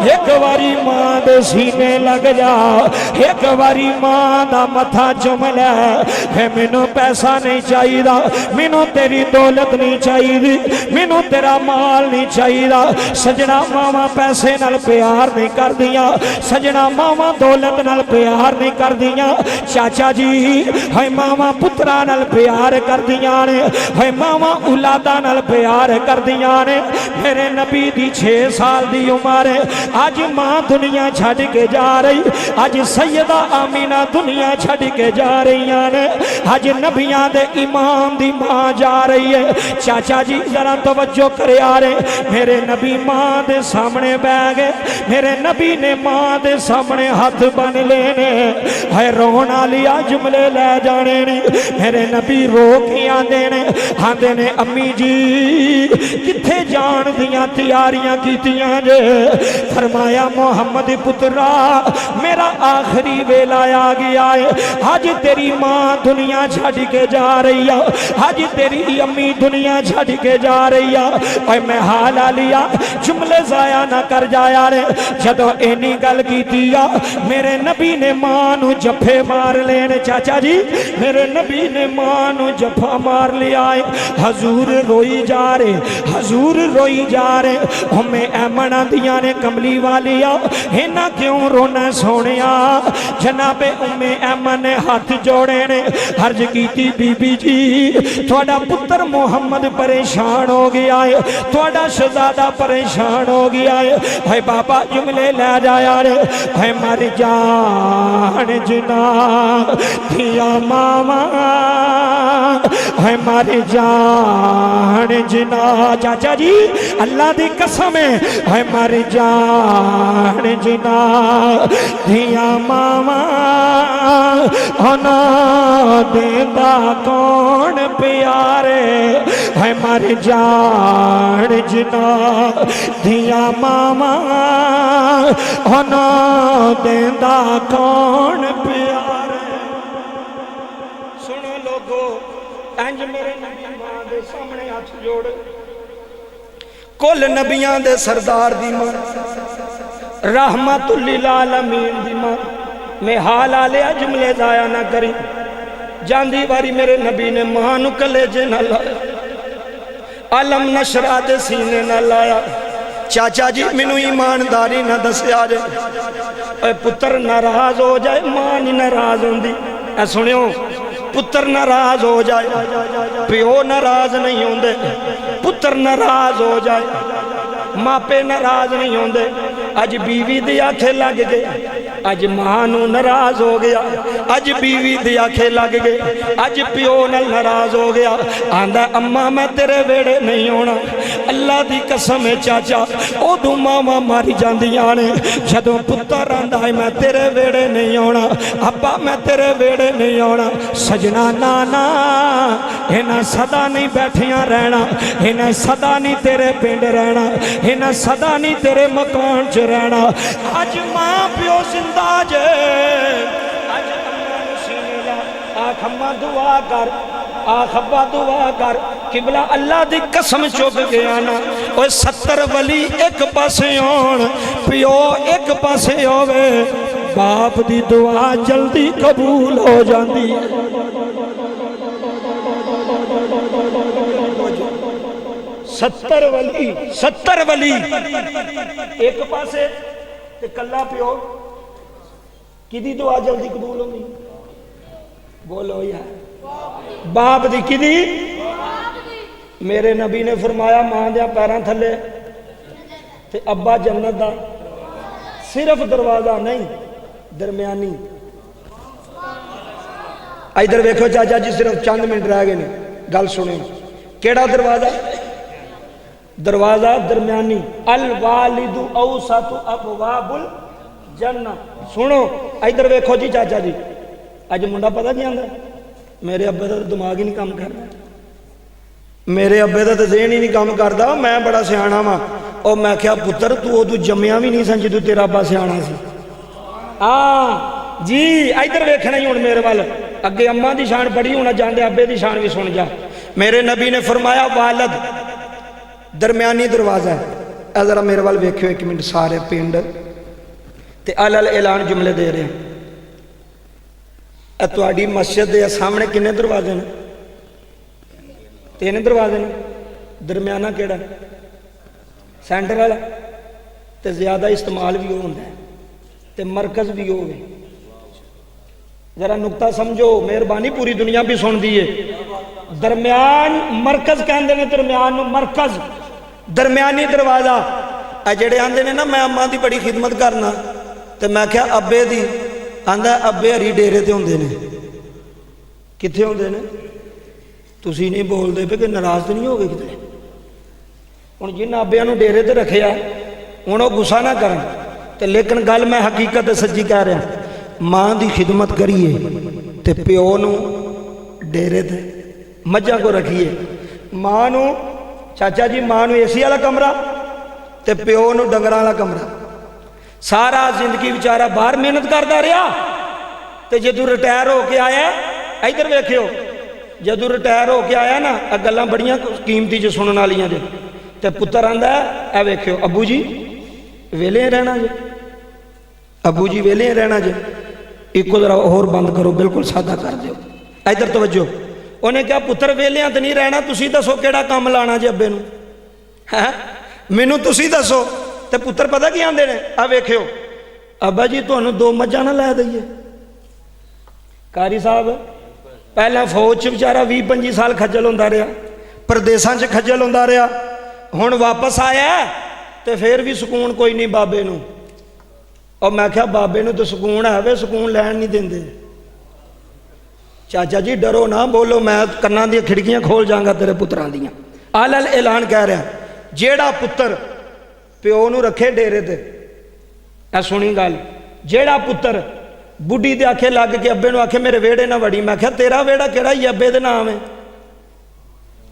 एक बारी मां दे सीने लग जा, एक बारी मां दा मथा चुम ले। मैनू पैसा नहीं चाहिए, मैनू तेरी दौलत नहीं चाहिए, मैनू तेरा माल नहीं चाहिए। सजना मावा पैसे नाल प्यार नहीं कर दिया, सजना मावा दौलत नाल प्यार नहीं कर दिया। चाचा जी है मावा पुत्रा नाल प्यार कर दिया ने, है मावा औलादा नाल प्यार कर दिया ने। मेरे नबी दी 6 साल दी उम्र, अज मां दुनिया छड़ के जा रही, अज सैयदा आमीना दुनिया छड़ के जा रही ने, अज नबियां दे इमाम दी मां जा रही है। चाचा जी जरा तवज्जो करे आ रहे, मेरे नबी मां दे सामने बह गए, मेरे नबी ने मां दे सामने हाथ बन लेने। ने है रोन वालिया जुमले लै जाने ने मेरे नबी रो के आंदे ने अम्मी जी किथे जान दियां तैयारियां कीतियां जे फरमाया मोहम्मद पुत्रा मेरा आखिरी वेला आ गया है अज तेरी मां दुनिया छड़ के जा रही है अज तेरी अम्मी दुनिया छड़ के जा रही है और मैं हाल लिया जुमले जाया ना कर जाया रे जदों इन्नी गल कीती आ मेरे नबी ने मां नू जफे मार लेने चाचा जी मेरे नबी ने मां नू जफा मार लिया है हजूर रोई जा रहे हजूर रोई जा रहे हमें ऐमन आंदियां ने कमली वालिया इन्ना क्यों रोना सोनिया जनाबे उम्मे ऐमन ने हाथ जोड़े ने अर्ज कीती बीबी जी थोड़ा पुत्र मोहम्मद परेशान हो गया है थोड़ा शहजादा परेशान हो गया है भाई बाबा जुमले ले जाया रे भाई मर जान जिना थिया मामा है मर जान जिना चाचा जी अल्लाह दी कसम है मर जान जिना थिया मामा होना देंदा कौन प्यारे है मर जान जिना थिया मामा होना देंदा कौन प्यारे सुनो लोगो इंज मेरे नबी मां दे सामने हाथ जोड़ कुल नबियां दे सरदार दी मां रहमतुल लिल आलमीन दी मां मैं हाल आले जुमले जाया ना करी जांदी वारी मेरे नबी ने मां नू कलेजे ना लाया अलम नशरा दे सीने ना लाया चाचा जी मैनू ईमानदारी ना दसिया जे पुत्र नाराज हो जाए मां नहीं नाराज होंदी ऐ सुनियो पुत्र नाराज हो जाए प्यो नाराज नहीं होंदे पुत्र नाराज हो जाए मापे नाराज नहीं होंदे अज बीवी दी आखे लग गए अज मां नू नाराज हो गया अज बीवी दी आखे लग गए अज प्यो नाल नाराज हो गया आंदा अम्मा मैं तेरे वेड़े नहीं होना अल्लाह दी कसम है चाचा उदों मावां मर जांदियां ने जदों पुत्र आंदा है मैं तेरे वेड़े नहीं होना अब्बा मैं तेरे वेड़े नहीं होना सजना नाना इन्हां सदा नहीं बैठियां रहना इन्हां सदा नहीं तेरे पिंड रहना इन्हां सदा नहीं तेरे मकान च रहना अज मां प्यो जिंदा जे अज अम्मा नू सीने ला आख अम्मा दुआ कर आख अब्बा दुआ कर किबला अल्लाह दी कसम चुक गया ना ओए 70 वली एक पासे होण प्यो एक पासे होवे बाप दी दुआ जल्दी कबूल हो जाती है 70 वली एक पासे ते कल्ला प्यो किदी दुआ जल्दी कबूल होगी बोलो यार बाप दी किदी मेरे नबी ने फरमाया मां दे पैरां थले ते अब्बा जन्नत दा सिर्फ दरवाजा नहीं दरम्यानी इधर वेखो चाचा जी सिर्फ चंद मिनट रह गए ने गल सुनो केड़ा दरवाजा दरवाजा दरम्यानी अल वालिदु औसतु अबवाबुल जन्नह सुनो इधर वेखो जी चाचा जी अज मुंडा पता नहीं आंदा मेरे अब्बे का दिमाग ही नहीं काम करता मेरे अब्बे का तो ज़हन ही नहीं काम करता मैं बड़ा सियाना वा और मैं क्या पुत्र तू उदू जम्मिया भी नहीं सन जो तेरा अब्बा सियाना सी हाँ जी इधर वेखना ही हुण मेरे वाल अगे अम्मा की शान बड़ी होना चाहते अब्बे की शान भी सुन जा मेरे नबी ने फरमाया वालद दरम्यानी दरवाजा है जरा मेरे वाल वेखियो एक मिनट सारे पिंड ते अल ऐलान जुमले दे रहे हैं तुहाडी मस्जिद के सामने किन्ने दरवाजे ने 3 दरवाजे ने दरम्याना केड़ा सेंटर वाला ते ज्यादा इस्तेमाल भी होता है ते मरकज भी होवे जरा नुकता समझो मेहरबानी पूरी दुनिया भी सुन दी है दरम्यान मरकज कहते हैं दरम्यान मरकज दरम्यानी दरवाजा जेड़े आंदे ने ना मैं अम्मा की बड़ी खिदमत करना तो मैं क्या अब्बे दी आंदा अब्बे हरी डेरे ते होंदे ने कित्थे होंदे ने तुसी नहीं बोलते पे कि नाराज तो नहीं हो गए किते हुण जिन्हां अब्बियां नूं डेरे ते रखिया हुण वो गुस्सा ना करन ते लेकिन गल मैं हकीकत सच्ची कह रहा ਮਾਂ ਦੀ ਖਿਦਮਤ ਕਰੀਏ ਤੇ ਪਿਓ ਨੂੰ ਡੇਰੇ ਤੇ ਮੱਝਾਂ ਕੋ ਰੱਖੀਏ। ਮਾਂ ਨੂੰ ਚਾਚਾ ਜੀ, ਮਾਂ ਨੂੰ ਏਸੀ ਵਾਲਾ ਕਮਰਾ ਤੇ ਪਿਓ ਨੂੰ ਡੰਗਰਾਂ ਵਾਲਾ ਕਮਰਾ। ਸਾਰਾ ਜ਼ਿੰਦਗੀ ਵਿਚਾਰਾ ਬਾਹਰ ਮਿਹਨਤ ਕਰਦਾ ਰਿਹਾ ਤੇ ਜਦੋਂ ਰਿਟਾਇਰ ਹੋ ਕੇ ਆਇਆ, ਇੱਧਰ ਵੇਖਿਓ, ਜਦੋਂ ਰਿਟਾਇਰ ਹੋ ਕੇ ਆਇਆ ਨਾ, ਆ ਗੱਲਾਂ ਬੜੀਆਂ ਕੀਮਤੀ ਚ ਸੁਣਨ ਵਾਲੀਆਂ ਜੇ। ਤੇ ਪੁੱਤਰ ਆਂਦਾ, ਇਹ ਵੇਖਿਓ ਅੱਬੂ ਜੀ ਵੇਲੇ ਰਹਿਣਾ ਜੇ, ਅੱਬੂ ਜੀ ਵੇਲੇ ਰਹਿਣਾ ਜੇ। ਇੱਕੋ ਜਰਾ ਹੋਰ ਬੰਦ ਕਰੋ, ਬਿਲਕੁਲ ਸਾਦਾ ਕਰ ਦਿਓ। ਇੱਧਰ ਤਵੱਜੋ। ਉਹਨੇ ਕਿਹਾ ਪੁੱਤਰ ਵੇਲਿਆਂ ਤੇ ਨਹੀਂ ਰਹਿਣਾ, ਤੁਸੀਂ ਦੱਸੋ ਕਿਹੜਾ ਕੰਮ ਲਾਣਾ ਜੇ ਅੱਬੇ ਨੂੰ, ਹੈ ਮੈਨੂੰ ਤੁਸੀਂ ਦੱਸੋ। ਤੇ ਪੁੱਤਰ ਪਤਾ ਕੀ ਆਂਦੇ ਨੇ, ਆ ਵੇਖਿਓ, ਅੱਬਾ ਜੀ ਤੁਹਾਨੂੰ 2 ਮੱਝਾਂ ਨਾ ਲੈ ਦਈਏ। ਕਾਰੀ ਸਾਹਿਬ ਪਹਿਲਾਂ ਫੌਜ 'ਚ ਵਿਚਾਰਾ 20-25 ਸਾਲ ਖੱਜਲ ਹੁੰਦਾ ਰਿਹਾ, ਪ੍ਰਦੇਸਾਂ 'ਚ ਖੱਜਲ ਹੁੰਦਾ ਰਿਹਾ, ਹੁਣ ਵਾਪਸ ਆਇਆ ਤੇ ਫਿਰ ਵੀ ਸਕੂਨ ਕੋਈ ਨਹੀਂ ਬਾਬੇ ਨੂੰ। ਔਰ ਮੈਂ ਕਿਹਾ ਬਾਬੇ ਨੂੰ ਤਾਂ ਸਕੂਨ ਹੈ ਵੇ, ਸਕੂਨ ਲੈਣ ਨਹੀਂ ਦਿੰਦੇ। ਚਾਚਾ ਜੀ ਡਰੋ ਨਾ, ਬੋਲੋ, ਮੈਂ ਕੰਨਾਂ ਦੀਆਂ ਖਿੜਕੀਆਂ ਖੋਲ ਜਾਵਾਂਗਾ ਤੇਰੇ ਪੁੱਤਰਾਂ ਦੀਆਂ। ਆਲਲ ਐਲਾਨ ਕਹਿ ਰਿਹਾ, ਜਿਹੜਾ ਪੁੱਤਰ ਪਿਓ ਨੂੰ ਰੱਖੇ ਡੇਰੇ ਤੇ, ਇਹ ਸੁਣੀ ਗੱਲ, ਜਿਹੜਾ ਪੁੱਤਰ ਬੁੱਢੀ ਦੇ ਆਖੇ ਲੱਗ ਕੇ ਅੱਬੇ ਨੂੰ ਆਖੇ ਮੇਰੇ ਵਿਹੜੇ ਨਾ ਵੜੀ। ਮੈਂ ਕਿਹਾ ਤੇਰਾ ਵਿਹੜਾ ਕਿਹੜਾ ਹੀ ਅੱਬੇ ਦੇ ਨਾਮ ਹੈ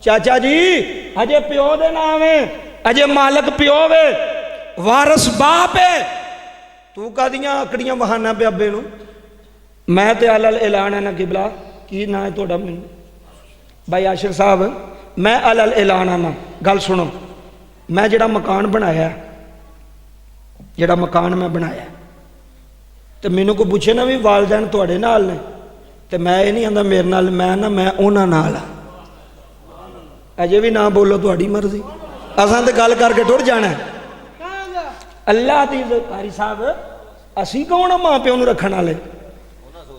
ਚਾਚਾ ਜੀ, ਅਜੇ ਪਿਓ ਦੇ ਨਾਮ ਹੈ, ਅਜੇ ਮਾਲਕ ਪਿਓ ਵੇ, ਵਾਰਸ ਬਾਪ ਹੈ। ਤੂੰ ਕਾਦੀਆਂ ਆਕੜੀਆਂ ਬਹਾਨਾ ਪਿਆ ਅੱਬੇ ਨੂੰ। ਮੈਂ ਤੇ ਅਲਲ ਐਲਾਨ ਹੈ ਨਾ ਕਿਬਲਾ, ਕੀ ਨਾਂ ਹੈ ਤੁਹਾਡਾ? ਮੈਨੂੰ ਭਾਈ ਆਸ਼ਿਰ ਸਾਹਿਬ, ਮੈਂ ਅਲਲ ਐਲਾਨ ਆਨਾ, ਗੱਲ ਸੁਣੋ। ਮੈਂ ਜਿਹੜਾ ਮਕਾਨ ਬਣਾਇਆ, ਜਿਹੜਾ ਮਕਾਨ ਮੈਂ ਬਣਾਇਆ, ਤੇ ਮੈਨੂੰ ਕੋਈ ਪੁੱਛੇ ਨਾ ਵੀ ਵਾਲਦੈਨ ਤੁਹਾਡੇ ਨਾਲ ਨੇ, ਤੇ ਮੈਂ ਇਹ ਨਹੀਂ ਆਂਦਾ ਮੇਰੇ ਨਾਲ, ਮੈਂ ਉਹਨਾਂ ਨਾਲ ਆ। ਅਜੇ ਵੀ ਨਾ ਬੋਲੋ, ਤੁਹਾਡੀ ਮਰਜ਼ੀ, ਅਸਾਂ ਤੇ ਗੱਲ ਕਰਕੇ ਟੁਰ ਜਾਣਾ। ਅੱਲਾਹ ਦੀ ਕਾਰੀ ਸਾਹਿਬ, ਅਸੀਂ ਕੌਣ ਆ ਮਾਂ ਪਿਓ ਨੂੰ ਰੱਖਣ ਵਾਲੇ?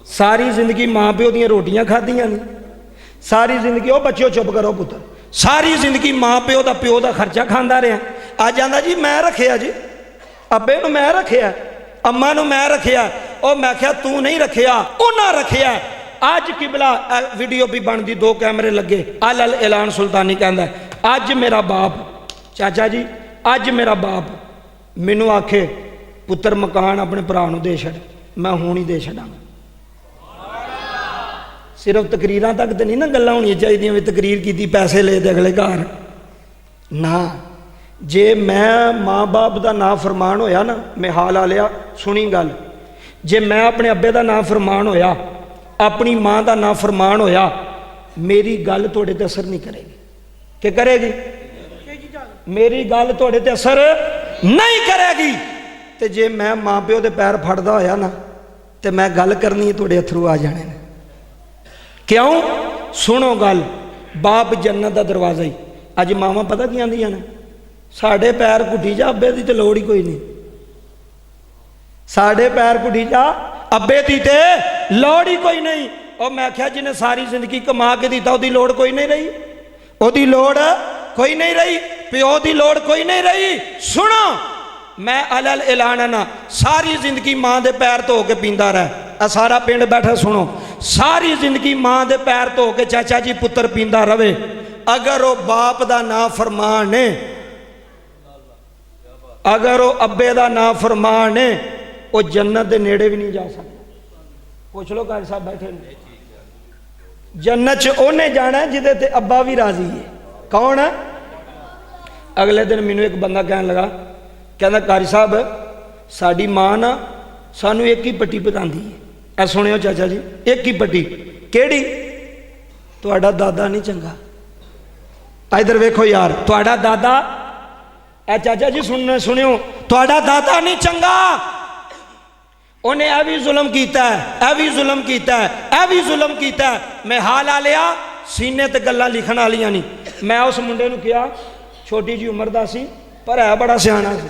ਸਾਰੀ ਜ਼ਿੰਦਗੀ ਮਾਂ ਪਿਓ ਦੀਆਂ ਰੋਟੀਆਂ ਖਾਧੀਆਂ ਨੇ, ਸਾਰੀ ਜ਼ਿੰਦਗੀ, ਉਹ ਬੱਚਿਓ ਚੁੱਪ ਕਰੋ ਪੁੱਤਰ, ਸਾਰੀ ਜ਼ਿੰਦਗੀ ਮਾਂ ਪਿਓ ਦਾ ਪਿਓ ਦਾ ਖਰਚਾ ਖਾਂਦਾ ਰਿਹਾ। ਅੱਜ ਆਂਦਾ ਜੀ ਮੈਂ ਰੱਖਿਆ ਜੀ, ਅੱਬੇ ਨੂੰ ਮੈਂ ਰੱਖਿਆ, ਅੰਮਾ ਨੂੰ ਮੈਂ ਰੱਖਿਆ। ਉਹ ਮੈਂ ਕਿਹਾ ਤੂੰ ਨਹੀਂ ਰੱਖਿਆ, ਉਹਨਾਂ ਰੱਖਿਆ। ਅੱਜ ਕਿਬਲਾ ਵੀਡੀਓ ਵੀ ਬਣਦੀ, 2 ਕੈਮਰੇ ਲੱਗੇ। ਅਲਲ ਐਲਾਨ ਸੁਲਤਾਨੀ ਕਹਿੰਦਾ, ਅੱਜ ਮੇਰਾ ਬਾਪ, ਚਾਚਾ ਜੀ ਅੱਜ ਮੇਰਾ ਬਾਪ ਮੈਨੂੰ ਆਖੇ ਪੁੱਤਰ ਮਕਾਨ ਆਪਣੇ ਭਰਾ ਨੂੰ ਦੇ ਛੱਡ, ਮੈਂ ਹੁਣ ਹੀ ਦੇ ਛੱਡਾਂਗਾ। ਸਿਰਫ ਤਕਰੀਰਾਂ ਤੱਕ ਤੇ ਨਹੀਂ ਨਾ ਗੱਲਾਂ ਹੋਣੀਆਂ ਚਾਹੀਦੀਆਂ ਵੀ ਤਕਰੀਰ ਕੀਤੀ ਪੈਸੇ ਲਏ ਤੇ ਅਗਲੇ ਘਰ ਨਾ। ਜੇ ਮੈਂ ਮਾਂ ਬਾਪ ਦਾ ਨਾਂ ਫਰਮਾਨ ਹੋਇਆ ਨਾ, ਮੈਂ ਹਾਲ ਆ ਲਿਆ, ਸੁਣੀ ਗੱਲ, ਜੇ ਮੈਂ ਆਪਣੇ ਅੱਬੇ ਦਾ ਨਾਂ ਫਰਮਾਨ ਹੋਇਆ, ਆਪਣੀ ਮਾਂ ਦਾ ਨਾਂ ਫਰਮਾਨ ਹੋਇਆ, ਮੇਰੀ ਗੱਲ ਤੁਹਾਡੇ ਤੇ ਅਸਰ ਨਹੀਂ ਕਰੇਗੀ। ਕਿ ਕਰੇਗੀ? ਮੇਰੀ ਗੱਲ ਤੁਹਾਡੇ ਤੇ ਅਸਰ ਨਹੀਂ ਕਰੇਗੀ। ਤੇ ਜੇ ਮੈਂ ਮਾਂ ਪਿਓ ਦੇ ਪੈਰ ਫੜਦਾ ਹੋਇਆ ਨਾ, ਤੇ ਮੈਂ ਗੱਲ ਕਰਨੀ ਹੈ, ਤੁਹਾਡੇ ਅਥਰੂ ਆ ਜਾਣੇ ਨੇ। ਕਿਉਂ? ਸੁਣੋ ਗੱਲ, ਬਾਪ ਜੰਨਤ ਦਾ ਦਰਵਾਜ਼ਾ ਹੀ। ਅੱਜ ਮਾਵਾਂ ਪਤਾ ਕੀ ਆਂਦੀਆਂ ਨੇ, ਸਾਡੇ ਪੈਰ ਘੁੱਟੀ ਜਾ, ਅੱਬੇ ਦੀ ਤੇ ਲੋੜ ਹੀ ਕੋਈ ਨਹੀਂ। ਸਾਡੇ ਪੈਰ ਘੁੱਟੀ ਜਾ, ਅੱਬੇ ਦੀ ਤੇ ਲੋੜ ਹੀ ਕੋਈ ਨਹੀਂ। ਉਹ ਮੈਂ ਆਖਿਆ ਜਿਹਨੇ ਸਾਰੀ ਜ਼ਿੰਦਗੀ ਕਮਾ ਕੇ ਦਿੱਤਾ, ਉਹਦੀ ਲੋੜ ਕੋਈ ਨਹੀਂ ਰਹੀ, ਉਹਦੀ ਲੋੜ ਕੋਈ ਨਹੀਂ ਰਹੀ, ਪਿਓ ਦੀ ਲੋੜ ਕੋਈ ਨਹੀਂ ਰਹੀ। ਸੁਣੋ, ਮੈਂ ਅਲਲ ਐਲਾਨ ਨਾ, ਸਾਰੀ ਜ਼ਿੰਦਗੀ ਮਾਂ ਦੇ ਪੈਰ ਧੋ ਕੇ ਪੀਂਦਾ ਰਹਿ। ਆ ਸਾਰਾ ਪਿੰਡ ਬੈਠਾ ਸੁਣੋ, ਸਾਰੀ ਜ਼ਿੰਦਗੀ ਮਾਂ ਦੇ ਪੈਰ ਧੋ ਕੇ ਚਾਚਾ ਜੀ ਪੁੱਤਰ ਪੀਂਦਾ ਰਵੇ। ਅਗਰ ਉਹ ਬਾਪ ਦਾ ਨਾ ਫਰਮਾਨ ਨੇ, ਅਗਰ ਉਹ ਅੱਬੇ ਦਾ ਨਾ ਫਰਮਾਨ ਨੇ, ਉਹ ਜੰਨਤ ਦੇ ਨੇੜੇ ਵੀ ਨਹੀਂ ਜਾ ਸਕਦਾ। ਪੁੱਛ ਲੋ ਕਾਜੀ ਸਾਹਿਬ ਬੈਠੇ ਨੇ, ਜੰਨਤ 'ਚ ਉਹਨੇ ਜਾਣਾ ਜਿਹਦੇ ਤੇ ਅੱਬਾ ਵੀ ਰਾਜ਼ੀ ਹੈ। ਕੌਣ ਹੈ? ਅਗਲੇ ਦਿਨ ਮੈਨੂੰ ਇੱਕ ਬੰਦਾ ਕਹਿਣ ਲੱਗਾ, ਕਹਿੰਦਾ ਕਾਰੀ ਸਾਹਿਬ ਸਾਡੀ ਮਾਂ ਨਾ ਸਾਨੂੰ ਇੱਕ ਹੀ ਪੱਟੀ ਪਕਾਉਂਦੀ ਹੈ। ਐ ਸੁਣਿਓ ਚਾਚਾ ਜੀ, ਇੱਕ ਹੀ ਪੱਟੀ। ਕਿਹੜੀ? ਤੁਹਾਡਾ ਦਾਦਾ ਨਹੀਂ ਚੰਗਾ। ਇਧਰ ਵੇਖੋ ਯਾਰ, ਤੁਹਾਡਾ ਦਾਦਾ, ਐ ਚਾਚਾ ਜੀ ਸੁਣਿਓ, ਤੁਹਾਡਾ ਦਾਦਾ ਨਹੀਂ ਚੰਗਾ, ਉਹਨੇ ਇਹ ਵੀ ਜ਼ੁਲਮ ਕੀਤਾ, ਇਹ ਵੀ ਜ਼ੁਲਮ ਕੀਤਾ, ਇਹ ਵੀ ਜ਼ੁਲਮ ਕੀਤਾ। ਮੈਂ ਹਾਲ ਆ ਲਿਆ, ਸੀਨੇ ਤੇ ਗੱਲਾਂ ਲਿਖਣ ਵਾਲੀਆਂ ਨਹੀਂ। ਮੈਂ ਉਸ ਮੁੰਡੇ ਨੂੰ ਕਿਹਾ, ਛੋਟੀ ਜੀ ਉਮਰ ਦਾ ਸੀ ਪਰ ਹੈ ਬੜਾ ਸਿਆਣਾ ਸੀ,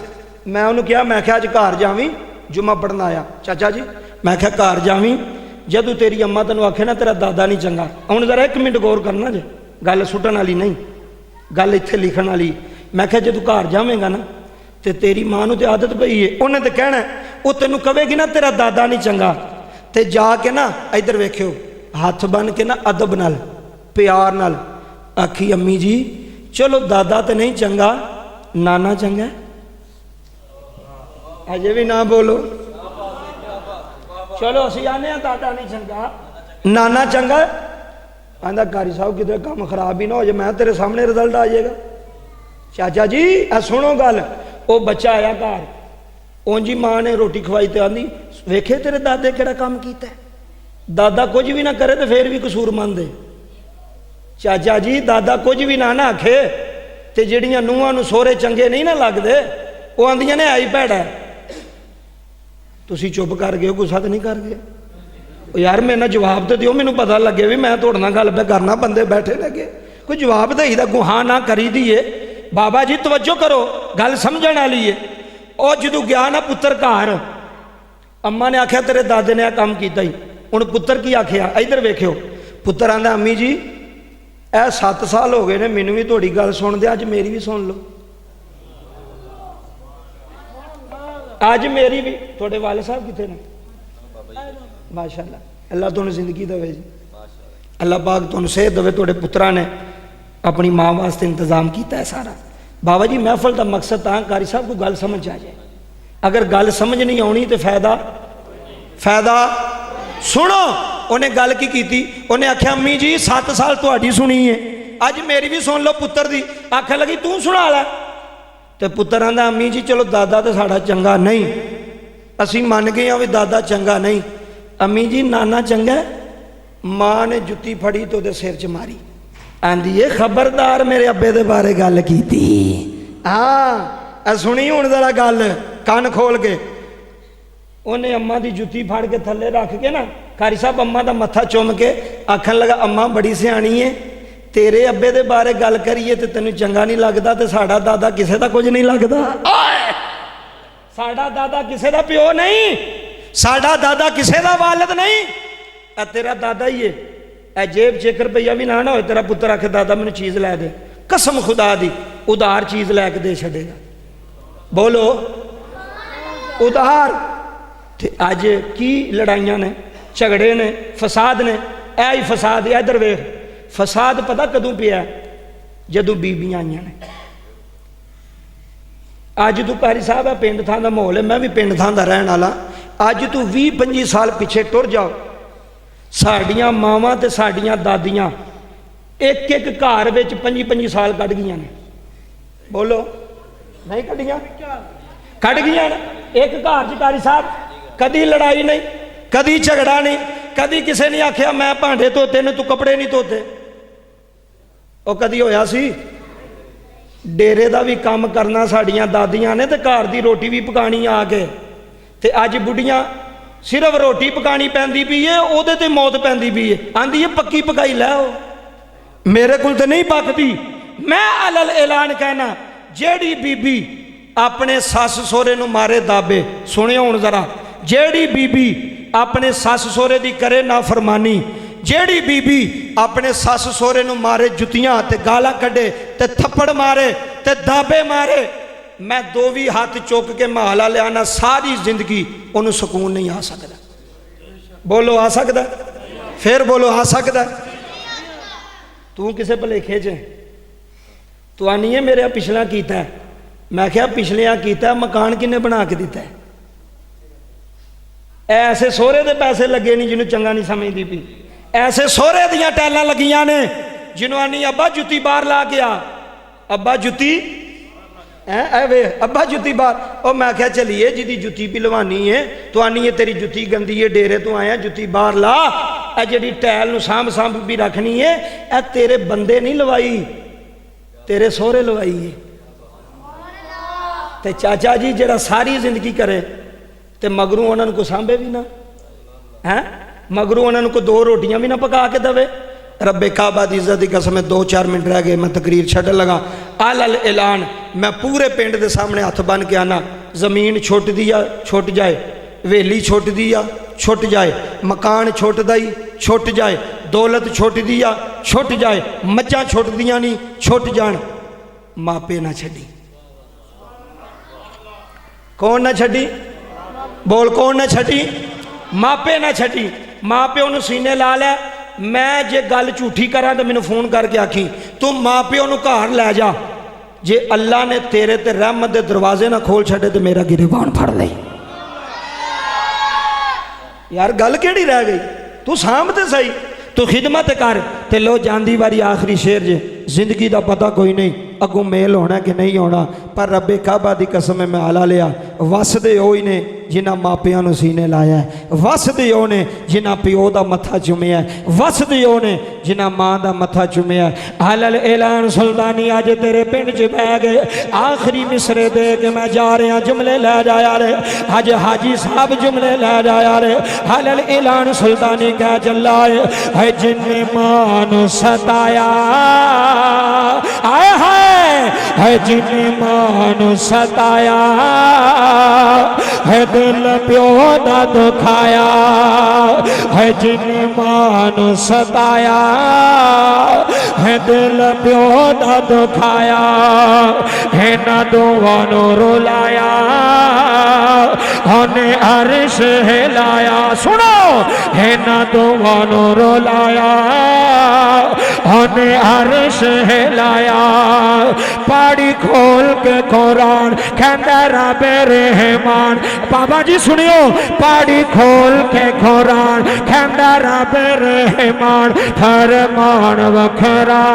ਮੈਂ ਉਹਨੂੰ ਕਿਹਾ, ਮੈਂ ਕਿਹਾ ਅੱਜ ਘਰ ਜਾਵੀਂ, ਜੁਮਾ ਪੜਨ ਆਇਆ। ਚਾਚਾ ਜੀ ਮੈਂ ਕਿਹਾ ਘਰ ਜਾਵੀਂ, ਜਦੋਂ ਤੇਰੀ ਅੰਮਾ ਤੈਨੂੰ ਆਖੇ ਨਾ ਤੇਰਾ ਦਾਦਾ ਨਹੀਂ ਚੰਗਾ, ਹੁਣ ਜ਼ਰਾ 1 ਮਿੰਟ ਗੌਰ ਕਰਨਾ ਜੇ, ਗੱਲ ਸੁੱਟਣ ਵਾਲੀ ਨਹੀਂ, ਗੱਲ ਇੱਥੇ ਲਿਖਣ ਵਾਲੀ। ਮੈਂ ਕਿਹਾ ਜੇ ਤੂੰ ਘਰ ਜਾਵੇਂਗਾ ਨਾ, ਤੇ ਤੇਰੀ ਮਾਂ ਨੂੰ ਤੇ ਆਦਤ ਪਈ ਹੈ, ਉਹਨੇ ਤੇ ਕਹਿਣਾ, ਉਹ ਤੈਨੂੰ ਕਵੇਗੀ ਨਾ ਤੇਰਾ ਦਾਦਾ ਨਹੀਂ ਚੰਗਾ, ਤੇ ਜਾ ਕੇ ਨਾ ਇੱਧਰ ਵੇਖਿਓ, ਹੱਥ ਬੰਨ ਕੇ ਨਾ ਅਦਬ ਨਾਲ, ਪਿਆਰ ਨਾਲ ਆਖੀ, ਅੰਮੀ ਜੀ ਚਲੋ ਦਾਦਾ ਤੇ ਨਹੀਂ ਚੰਗਾ, ਨਾਨਾ ਚੰਗਾ। ਅਜੇ ਵੀ ਨਾ ਬੋਲੋ, ਚਲੋ ਅਸੀਂ ਆਨੇ ਆ ਦਾਦਾ ਨਹੀਂ ਚੰਗਾ ਨਾਨਾ ਚੰਗਾ ਆਂਦਾ ਕਾਰੀ ਸਾਹਿਬ ਕਿਤੇ ਕੰਮ ਖਰਾਬ ਹੀ ਨਾ ਹੋ ਜਾਏ ਮੈਂ ਤੇਰੇ ਸਾਹਮਣੇ ਰਿਜ਼ਲਟ ਆ ਜਾਏਗਾ ਚਾਚਾ ਜੀ ਆ ਸੁਣੋ ਗੱਲ ਉਹ ਬੱਚਾ ਆਇਆ ਘਰ ਉਂਝ ਮਾਂ ਨੇ ਰੋਟੀ ਖਵਾਈ ਤੇ ਆਂਦੀ ਵੇਖੇ ਤੇਰੇ ਦਾਦੇ ਕਿਹੜਾ ਕੰਮ ਕੀਤਾ ਦਾਦਾ ਕੁਝ ਵੀ ਨਾ ਕਰੇ ਤੇ ਫੇਰ ਵੀ ਕਸੂਰ ਮੰਨਦੇ ਚਾਚਾ ਜੀ ਦਾਦਾ ਕੁਝ ਵੀ ਨਾ ਆਖੇ ਤੇ ਜਿਹੜੀਆਂ ਨੂੰਹਾਂ ਨੂੰ ਸੋਹਰੇ ਚੰਗੇ ਨਹੀਂ ਨਾ ਲੱਗਦੇ ਉਹ ਆਂਦੀਆਂ ਨੇ ਆਈ ਭੈੜਾ ਤੁਸੀਂ ਚੁੱਪ ਕਰ ਗਏ ਹੋ ਗੁੱਸਾ ਤਾਂ ਨਹੀਂ ਕਰ ਗਏ ਉਹ ਯਾਰ ਮੇਰੇ ਨਾਲ ਜਵਾਬ ਤੇ ਦਿਓ ਮੈਨੂੰ ਪਤਾ ਲੱਗੇ ਵੀ ਮੈਂ ਤੁਹਾਡੇ ਨਾਲ ਗੱਲ ਪੈ ਕਰਨਾ ਬੰਦੇ ਬੈਠੇ ਲੱਗੇ ਕੋਈ ਜਵਾਬ ਦੇਈ ਦਾ ਗੁਹਾ ਨਾ ਕਰੀ ਦੀਏ ਬਾਬਾ ਜੀ ਤਵੱਜੋ ਕਰੋ ਗੱਲ ਸਮਝਣ ਵਾਲੀ ਏ ਉਹ ਜਦੋਂ ਗਿਆ ਨਾ ਪੁੱਤਰ ਘਰ ਅੰਮਾ ਨੇ ਆਖਿਆ ਤੇਰੇ ਦਾਦੇ ਨੇ ਆ ਕੰਮ ਕੀਤਾ ਹੀ ਹੁਣ ਪੁੱਤਰ ਕੀ ਆਖਿਆ ਇਧਰ ਵੇਖਿਓ ਪੁੱਤਰ ਆਂਦਾ ਅੰਮੀ ਜੀ ਇਹ 7 ਸਾਲ ਹੋ ਗਏ ਨੇ ਮੈਨੂੰ ਵੀ ਤੁਹਾਡੀ ਗੱਲ ਸੁਣਦੇ ਅੱਜ ਮੇਰੀ ਵੀ ਸੁਣ ਲਓ ਅੱਜ ਮੇਰੀ ਵੀ ਤੁਹਾਡੇ ਵਾਲੇ ਸਾਹਿਬ ਕਿੱਥੇ ਨੇ ਮਾਸ਼ਾਅੱਲਾ ਅੱਲਾਹ ਤੁਹਾਨੂੰ ਜ਼ਿੰਦਗੀ ਦੇਵੇ ਜੀ ਅੱਲਾਹ ਪਾਕ ਤੁਹਾਨੂੰ ਸਿਹਤ ਦੇਵੇ ਤੁਹਾਡੇ ਪੁੱਤਰਾਂ ਨੇ ਆਪਣੀ ਮਾਂ ਵਾਸਤੇ ਇੰਤਜ਼ਾਮ ਕੀਤਾ ਹੈ ਸਾਰਾ ਬਾਬਾ ਜੀ ਮਹਿਫਲ ਦਾ ਮਕਸਦ ਤਾਂ ਕਾਰੀ ਸਾਹਿਬ को ਗੱਲ ਸਮਝ ਆ ਜਾਏ ਅਗਰ ਗੱਲ ਸਮਝ ਨਹੀਂ ਆਉਣੀ ਤੇ ਫਾਇਦਾ ਸੁਣੋ ਉਹਨੇ ਗੱਲ ਕੀ ਕੀਤੀ ਉਹਨੇ ਆਖਿਆ ਅੰਮੀ ਜੀ 7 ਸਾਲ ਤੁਹਾਡੀ ਸੁਣੀ ਹੈ ਅੱਜ ਮੇਰੀ ਵੀ ਸੁਣ ਲਓ ਪੁੱਤਰ ਦੀ ਆਖਣ ਲੱਗੀ ਤੂੰ ਸੁਣਾ ਲੈ ਤੇ ਪੁੱਤਰ ਆਂਦਾ ਅੰਮੀ ਜੀ ਚਲੋ ਦਾਦਾ ਤਾਂ ਸਾਡਾ ਚੰਗਾ ਨਹੀਂ ਅਸੀਂ ਮੰਨ ਗਏ ਹਾਂ ਵੀ ਦਾਦਾ ਚੰਗਾ ਨਹੀਂ ਅੰਮੀ ਜੀ ਨਾਨਾ ਚੰਗਾ ਮਾਂ ਨੇ ਜੁੱਤੀ ਫੜੀ ਤੇ ਉਹਦੇ ਸਿਰ 'ਚ ਮਾਰੀ ਆਂਦੀ ਏ ਖਬਰਦਾਰ ਮੇਰੇ ਅੱਬੇ ਦੇ ਬਾਰੇ ਗੱਲ ਕੀਤੀ ਹਾਂ ਸੁਣੀ ਹੁਣ ਜ਼ਰਾ ਗੱਲ ਕੰਨ ਖੋਲ ਕੇ ਉਹਨੇ ਅੰਮਾ ਦੀ ਜੁੱਤੀ ਫੜ ਕੇ ਥੱਲੇ ਰੱਖ ਕੇ ਨਾ ਕਾਰੀ ਸਾਹਿਬ ਅੰਮਾ ਦਾ ਮੱਥਾ ਚੁੰਮ ਕੇ ਆਖਣ ਲੱਗਾ ਅੰਮਾ ਬੜੀ ਸਿਆਣੀ ਏ ਤੇਰੇ ਅੱਬੇ ਦੇ ਬਾਰੇ ਗੱਲ ਕਰੀਏ ਤੇ ਤੈਨੂੰ ਚੰਗਾ ਨਹੀਂ ਲੱਗਦਾ ਤੇ ਸਾਡਾ ਦਾਦਾ ਕਿਸੇ ਦਾ ਕੁਝ ਨਹੀਂ ਲੱਗਦਾ ਸਾਡਾ ਦਾਦਾ ਕਿਸੇ ਦਾ ਪਿਓ ਨਹੀਂ ਸਾਡਾ ਦਾਦਾ ਕਿਸੇ ਦਾ ਵਾਲਿਦ ਨਹੀਂ ਇਹ ਤੇਰਾ ਦਾਦਾ ਹੀ ਏ ਇਹ ਜੇਬ 'ਚ 1 ਰੁਪਈਆ ਵੀ ਨਾ ਹੋਏ ਤੇਰਾ ਪੁੱਤਰ ਆਖੇ ਦਾਦਾ ਮੈਨੂੰ ਚੀਜ਼ ਲੈ ਦੇ ਕਸਮ ਖੁਦਾ ਦੀ ਉਧਾਰ ਚੀਜ਼ ਲੈ ਕੇ ਦੇ ਛੱਡੇਗਾ ਬੋਲੋ ਉਧਾਰ ਤੇ ਅੱਜ ਕੀ ਲੜਾਈਆਂ ਨੇ ਝਗੜੇ ਨੇ ਫਸਾਦ ਨੇ ਇਹ ਹੀ ਫਸਾਦ ਇਧਰ ਵੇਖ ਫਸਾਦ ਪਤਾ ਕਦੋਂ ਪਿਆ ਜਦੋਂ ਬੀਬੀਆਂ ਆਈਆਂ ਨੇ ਅੱਜ ਤੂੰ ਕਾਰੀ ਸਾਹਿਬ ਆ ਪਿੰਡ ਥਾਂ ਦਾ ਮਾਹੌਲ ਹੈ ਮੈਂ ਵੀ ਪਿੰਡ ਥਾਂ ਦਾ ਰਹਿਣ ਵਾਲਾ ਅੱਜ ਤੂੰ 20-25 ਸਾਲ ਪਿੱਛੇ ਟੁਰ ਜਾਓ ਸਾਡੀਆਂ ਮਾਵਾਂ ਤੇ ਸਾਡੀਆਂ ਦਾਦੀਆਂ ਇੱਕ ਘਰ ਵਿੱਚ 25 ਸਾਲ ਕੱਢ ਗਈਆਂ ਨੇ ਬੋਲੋ ਨਹੀਂ ਕੱਢੀਆਂ ਕੱਢ ਗਈਆਂ ਨੇ ਇੱਕ ਘਰ 'ਚ ਕਾਰੀ ਸਾਹਿਬ ਕਦੀ ਲੜਾਈ ਨਹੀਂ ਕਦੀ ਝਗੜਾ ਨਹੀਂ ਕਦੀ ਕਿਸੇ ਨੇ ਆਖਿਆ ਮੈਂ ਭਾਂਡੇ ਧੋਤੇ ਨੇ ਤੂੰ ਕੱਪੜੇ ਨਹੀਂ ਧੋਤੇ ਉਹ ਕਦੀ ਹੋਇਆ ਸੀ ਡੇਰੇ ਦਾ ਵੀ ਕੰਮ ਕਰਨਾ ਸਾਡੀਆਂ ਦਾਦੀਆਂ ਨੇ ਤੇ ਘਰ ਦੀ ਰੋਟੀ ਵੀ ਪਕਾਣੀ ਆ ਕੇ ਤੇ ਅੱਜ ਬੁੱਢੀਆਂ ਸਿਰਫ ਰੋਟੀ ਪਕਾਣੀ ਪੈਂਦੀ ਪਈ ਏ ਉਹਦੇ ਤੇ ਮੌਤ ਪੈਂਦੀ ਪਈ ਏ ਆਂਦੀ ਏ ਪੱਕੀ ਪਕਾਈ ਲੈ ਆਓ ਮੇਰੇ ਕੋਲ ਤੇ ਨਹੀਂ ਪੱਕਦੀ ਮੈਂ ਅਲਲ ਐਲਾਨ ਕਹਿਣਾ ਜਿਹੜੀ ਬੀਬੀ ਆਪਣੇ ਸੱਸ ਸਹੁਰੇ ਨੂੰ ਮਾਰੇ ਦਾਬੇ ਸੁਣਿਓ ਹੁਣ ਜ਼ਰਾ ਜਿਹੜੀ ਬੀਬੀ ਆਪਣੇ ਸੱਸ ਸਹੁਰੇ ਦੀ ਕਰੇ ਨਾ ਫਰਮਾਨੀ ਜਿਹੜੀ ਬੀਬੀ ਆਪਣੇ ਸੱਸ ਸਹੁਰੇ ਨੂੰ ਮਾਰੇ ਜੁੱਤੀਆਂ ਤੇ ਗਾਲਾਂ ਕੱਢੇ ਤੇ ਥੱਪੜ ਮਾਰੇ ਤੇ ਦਾਬੇ ਮਾਰੇ ਮੈਂ 2 ਵੀ ਹੱਥ ਚੁੱਕ ਕੇ ਮਹਲਾ ਲਿਆਣਾ ਸਾਰੀ ਜ਼ਿੰਦਗੀ ਉਹਨੂੰ ਸਕੂਨ ਨਹੀਂ ਆ ਸਕਦਾ ਬੋਲੋ ਆ ਸਕਦਾ ਫਿਰ ਬੋਲੋ ਆ ਸਕਦਾ ਤੂੰ ਕਿਸੇ ਭਲੇਖੇ 'ਚ ਤੂੰ ਆਨੀ ਹੈ ਮੇਰੇ ਪਿਛਲਾ ਕੀਤਾ ਮੈਂ ਕਿਹਾ ਪਿਛਲਿਆਂ ਕੀਤਾ ਮਕਾਨ ਕਿੰਨੇ ਬਣਾ ਕੇ ਦਿੱਤਾ ਐਸੇ ਸਹੁਰੇ ਦੇ ਪੈਸੇ ਲੱਗੇ ਨਹੀਂ ਜਿਹਨੂੰ ਚੰਗਾ ਨਹੀਂ ਸਮਝਦੀ ਪਈ ਐਸੇ ਸਹੁਰੇ ਦੀਆਂ ਟੈਲਾਂ ਲੱਗੀਆਂ ਨੇ ਜਿਹਨੂੰ ਆਨੀ ਅੱਬਾ ਜੁੱਤੀ ਬਾਹਰ ਲਾ ਕੇ ਆ ਅੱਬਾ ਜੁੱਤੀ ਐ ਵੇ ਅੱਬਾ ਜੁੱਤੀ ਬਾਹਰ ਉਹ ਮੈਂ ਕਿਹਾ ਚਲੀਏ ਜਿਹਦੀ ਜੁੱਤੀ ਪਿਲਵਾਨੀ ਏ ਤੂੰ ਆਨੀ ਏ ਤੇਰੀ ਜੁੱਤੀ ਗੰਦੀ ਏ ਡੇਰੇ ਤੋਂ ਆਇਆ ਜੁੱਤੀ ਬਾਹਰ ਲਾ ਇਹ ਜਿਹੜੀ ਟੈਲ ਨੂੰ ਸਾਂਭ ਵੀ ਰੱਖਣੀ ਏ ਇਹ ਤੇਰੇ ਬੰਦੇ ਨਹੀਂ ਲਵਾਈ ਤੇਰੇ ਸਹੁਰੇ ਲਵਾਈ ਏ ਤੇ ਚਾਚਾ ਜੀ ਜਿਹੜਾ ਸਾਰੀ ਜ਼ਿੰਦਗੀ ਕਰੇ ਤੇ ਮਗਰੋਂ ਉਹਨਾਂ ਨੂੰ ਕੋ ਸਾਂਭੇ ਵੀ ਨਾ ਹੈ ਮਗਰੋਂ ਉਹਨਾਂ ਨੂੰ ਕੋ 2 ਰੋਟੀਆਂ ਵੀ ਨਾ ਪਕਾ ਕੇ ਦੇਵੇ ਰੱਬੇ ਕਾਬਾ ਦੀ ਇੱਜ਼ਤ ਦੀ ਕਸਮ ਹੈ 2-4 ਮਿੰਟ ਰਹਿ ਗਏ ਮੈਂ ਤਕਰੀਰ ਛੱਡਣ ਲਗਾ ਅਲ ਐਲਾਨ ਮੈਂ ਪੂਰੇ ਪਿੰਡ ਦੇ ਸਾਹਮਣੇ ਹੱਥ ਬੰਨ ਕੇ ਆਣਾ ਜ਼ਮੀਨ ਛੁੱਟਦੀ ਆ ਛੁੱਟ ਜਾਏ ਹਵੇਲੀ ਛੁੱਟਦੀ ਆ ਛੁੱਟ ਜਾਏ ਮਕਾਨ ਛੁੱਟਦਾ ਹੀ ਛੁੱਟ ਜਾਏ ਦੌਲਤ ਛੁੱਟਦੀ ਆ ਛੁੱਟ ਜਾਏ ਮੱਝਾਂ ਛੁੱਟਦੀਆਂ ਨਹੀਂ ਛੁੱਟ ਜਾਣ ਮਾਪੇ ਨਾ ਛੱਡੀ ਕੌਣ ਨਾ ਛੱਡੀ ਬੋਲ ਕੌਣ ਨਾ ਛੱਡੀ ਮਾਪੇ ਨਾ ਛੱਡੀ ਮਾਂ ਪਿਓ ਨੂੰ ਸੀਨੇ ਲਾ ਲੈ ਮੈਂ ਜੇ ਗੱਲ ਝੂਠੀ ਕਰਾਂ ਤਾਂ ਮੈਨੂੰ ਫੋਨ ਕਰਕੇ ਆਖੀ ਤੂੰ ਮਾਂ ਪਿਓ ਨੂੰ ਘਰ ਲੈ ਜਾ ਜੇ ਅੱਲਾ ਨੇ ਤੇਰੇ ਤੇ ਰਹਿਮਤ ਦੇ ਦਰਵਾਜ਼ੇ ਨਾ ਖੋਲ ਛੱਡੇ ਤੇ ਮੇਰਾ ਗਿਰਬਾਨ ਫੜ ਲਈ यार गल केड़ी रह गई, तू सामभ ते सही, तू खिदमत कर। ते लो जांदी वारी आखिरी शेर जे, जिंदगी का पता कोई नहीं अगों मेल होना कि नहीं होना, पर रब्बे काबा की कसम मैं आला लिया, वसदे ओ ही ने जिन्हां मापियां नूं सीने लाया है, वसदे ओ ने जिन्हां प्यो दा मत्था चुमिया है, वसदे ओ ने जिन्हां मां दा मत्था चुमिया है। हलल ऐलान सुल्तानी अज तेरे पिंड च बह गए, आखिरी मिसरे दे के मैं जा रहा, जुमले लै जाया रे, अज हाजी साहब जुमले लै जाया रे। हलल ऐलान सुल्तानी कह चला है, जिन्ने मां नूं सताया आए हाय है, जिन्ने मां नूं सताया है, दिल प्यो दा दुखाया है, जिन्ने मां नूं सताया है, दिल प्यो दा दुखाया है, ना दोवां नूं रुलाया होने अर्श हिलाया। सुनो है, ना दोवां नूं रुलाया होने अर्श हिलाया। पाड़ी खोल के कुरान कहंदा रब्बे रहमान, बाबा जी सुनियो, पाड़ी खोल के कुरान कहंदा रब्बे रहमान, फरमान वखरा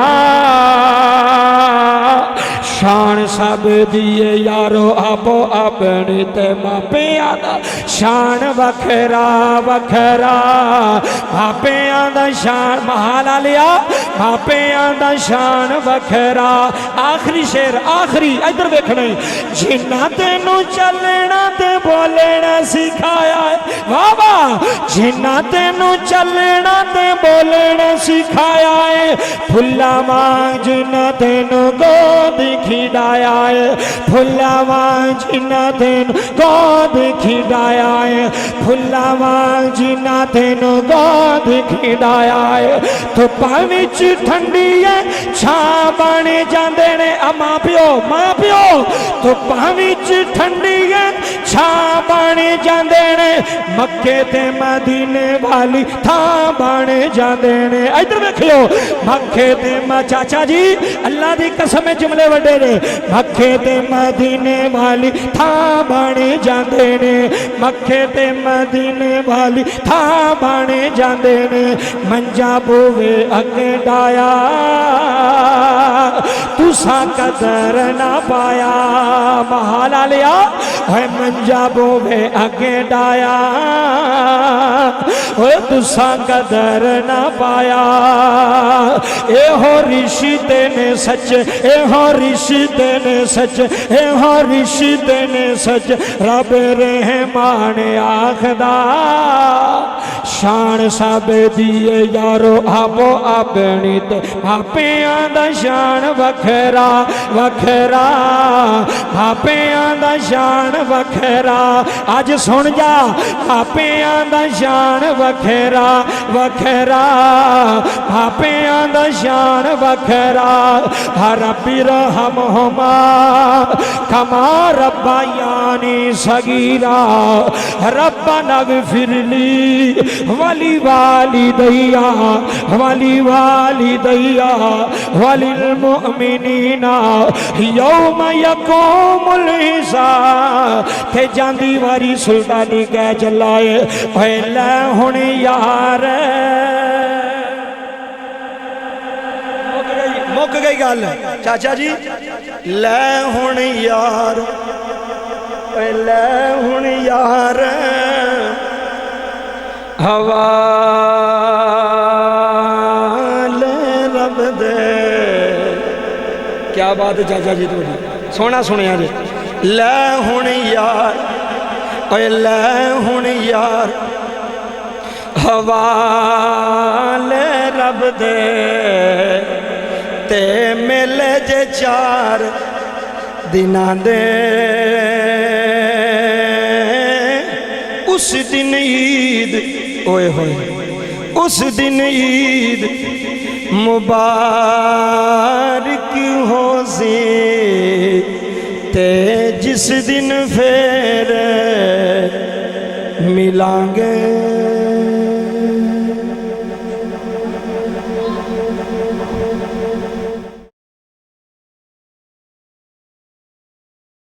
शान सब दिए यारो आपो अपनी ते मापिया दा शान वखरा वखरा, मापिया दा शान महाला लिया, मापिया दा शान वखरा। आखिरी शेर आखिरी इधर देखना, जिन्ना तेनू चलना ते बोलना सिखाया है, वाह वाह, जिन्ना तेनू चलना ते बोलना सिखाया है, फुल्ला मां जिन्ना तेनू गोद खिलाया है, फुल्ला मां जिन्ना तेनू गोद खिलाया है, फुल्ला मां जिन्ना तेनू गोद खिलाया है। धुप्पां विच ठंडी है छां बन जांदे ने मां प्यो, धुप्पां विच ठंडी है छां बन जांदे ने, मक्के ते मदीने वाली थां बन जांदे ने। इधर देखियो, मक्के ते चाचा जी अल्लाह दी कसम जुमले वड्डे ने, मक्के ते मदीने वाली थां बन जांदे ने, मक्के ते मदीने वाली थां बन जांदे ने। मंजा बूवे अगे डाया तुसा कदर ना पाया, महाला लिया है, मंजा बोवे अगे डाया तुसा कदर ना पाया। एहो रिश्ते ने सच, एहो रिश्ते ने सच, एहो रिश्ते ने सच, रब रहमान आखदा शान सब दिए यारो आपो अपनी ते मापियां दा शान वखरा वखरा, मापियां दा शान वखरा। अज सुन जा, मापियां दा शान वखरा वखरा, मापियां दा शान वखरा। रब्बी रहमहुमा कमा रब्बायानी सगीरा, रब्बना गफिरली वली वाली दैया, वली वाली दैया, वलिल मुमिनीना यौम यकूमुल हिसाब। ते जांदी वारी सुल्तानी कह चलाए, लै हुण यार मुक गई गल चाचा जी, लै हुण यार, लै हुण यार हवाले रब दे। क्या बात है चाचा जी थोड़ी सोना सुनिया जी। लै हुण यार, लै हुण यार हवाले रब दे, ते मिले जे चार दिनां दे, उस दिन ईद ओए होए, उस दिन ईद मुबारक हो सी, ते जिस दिन फिर मिलांगे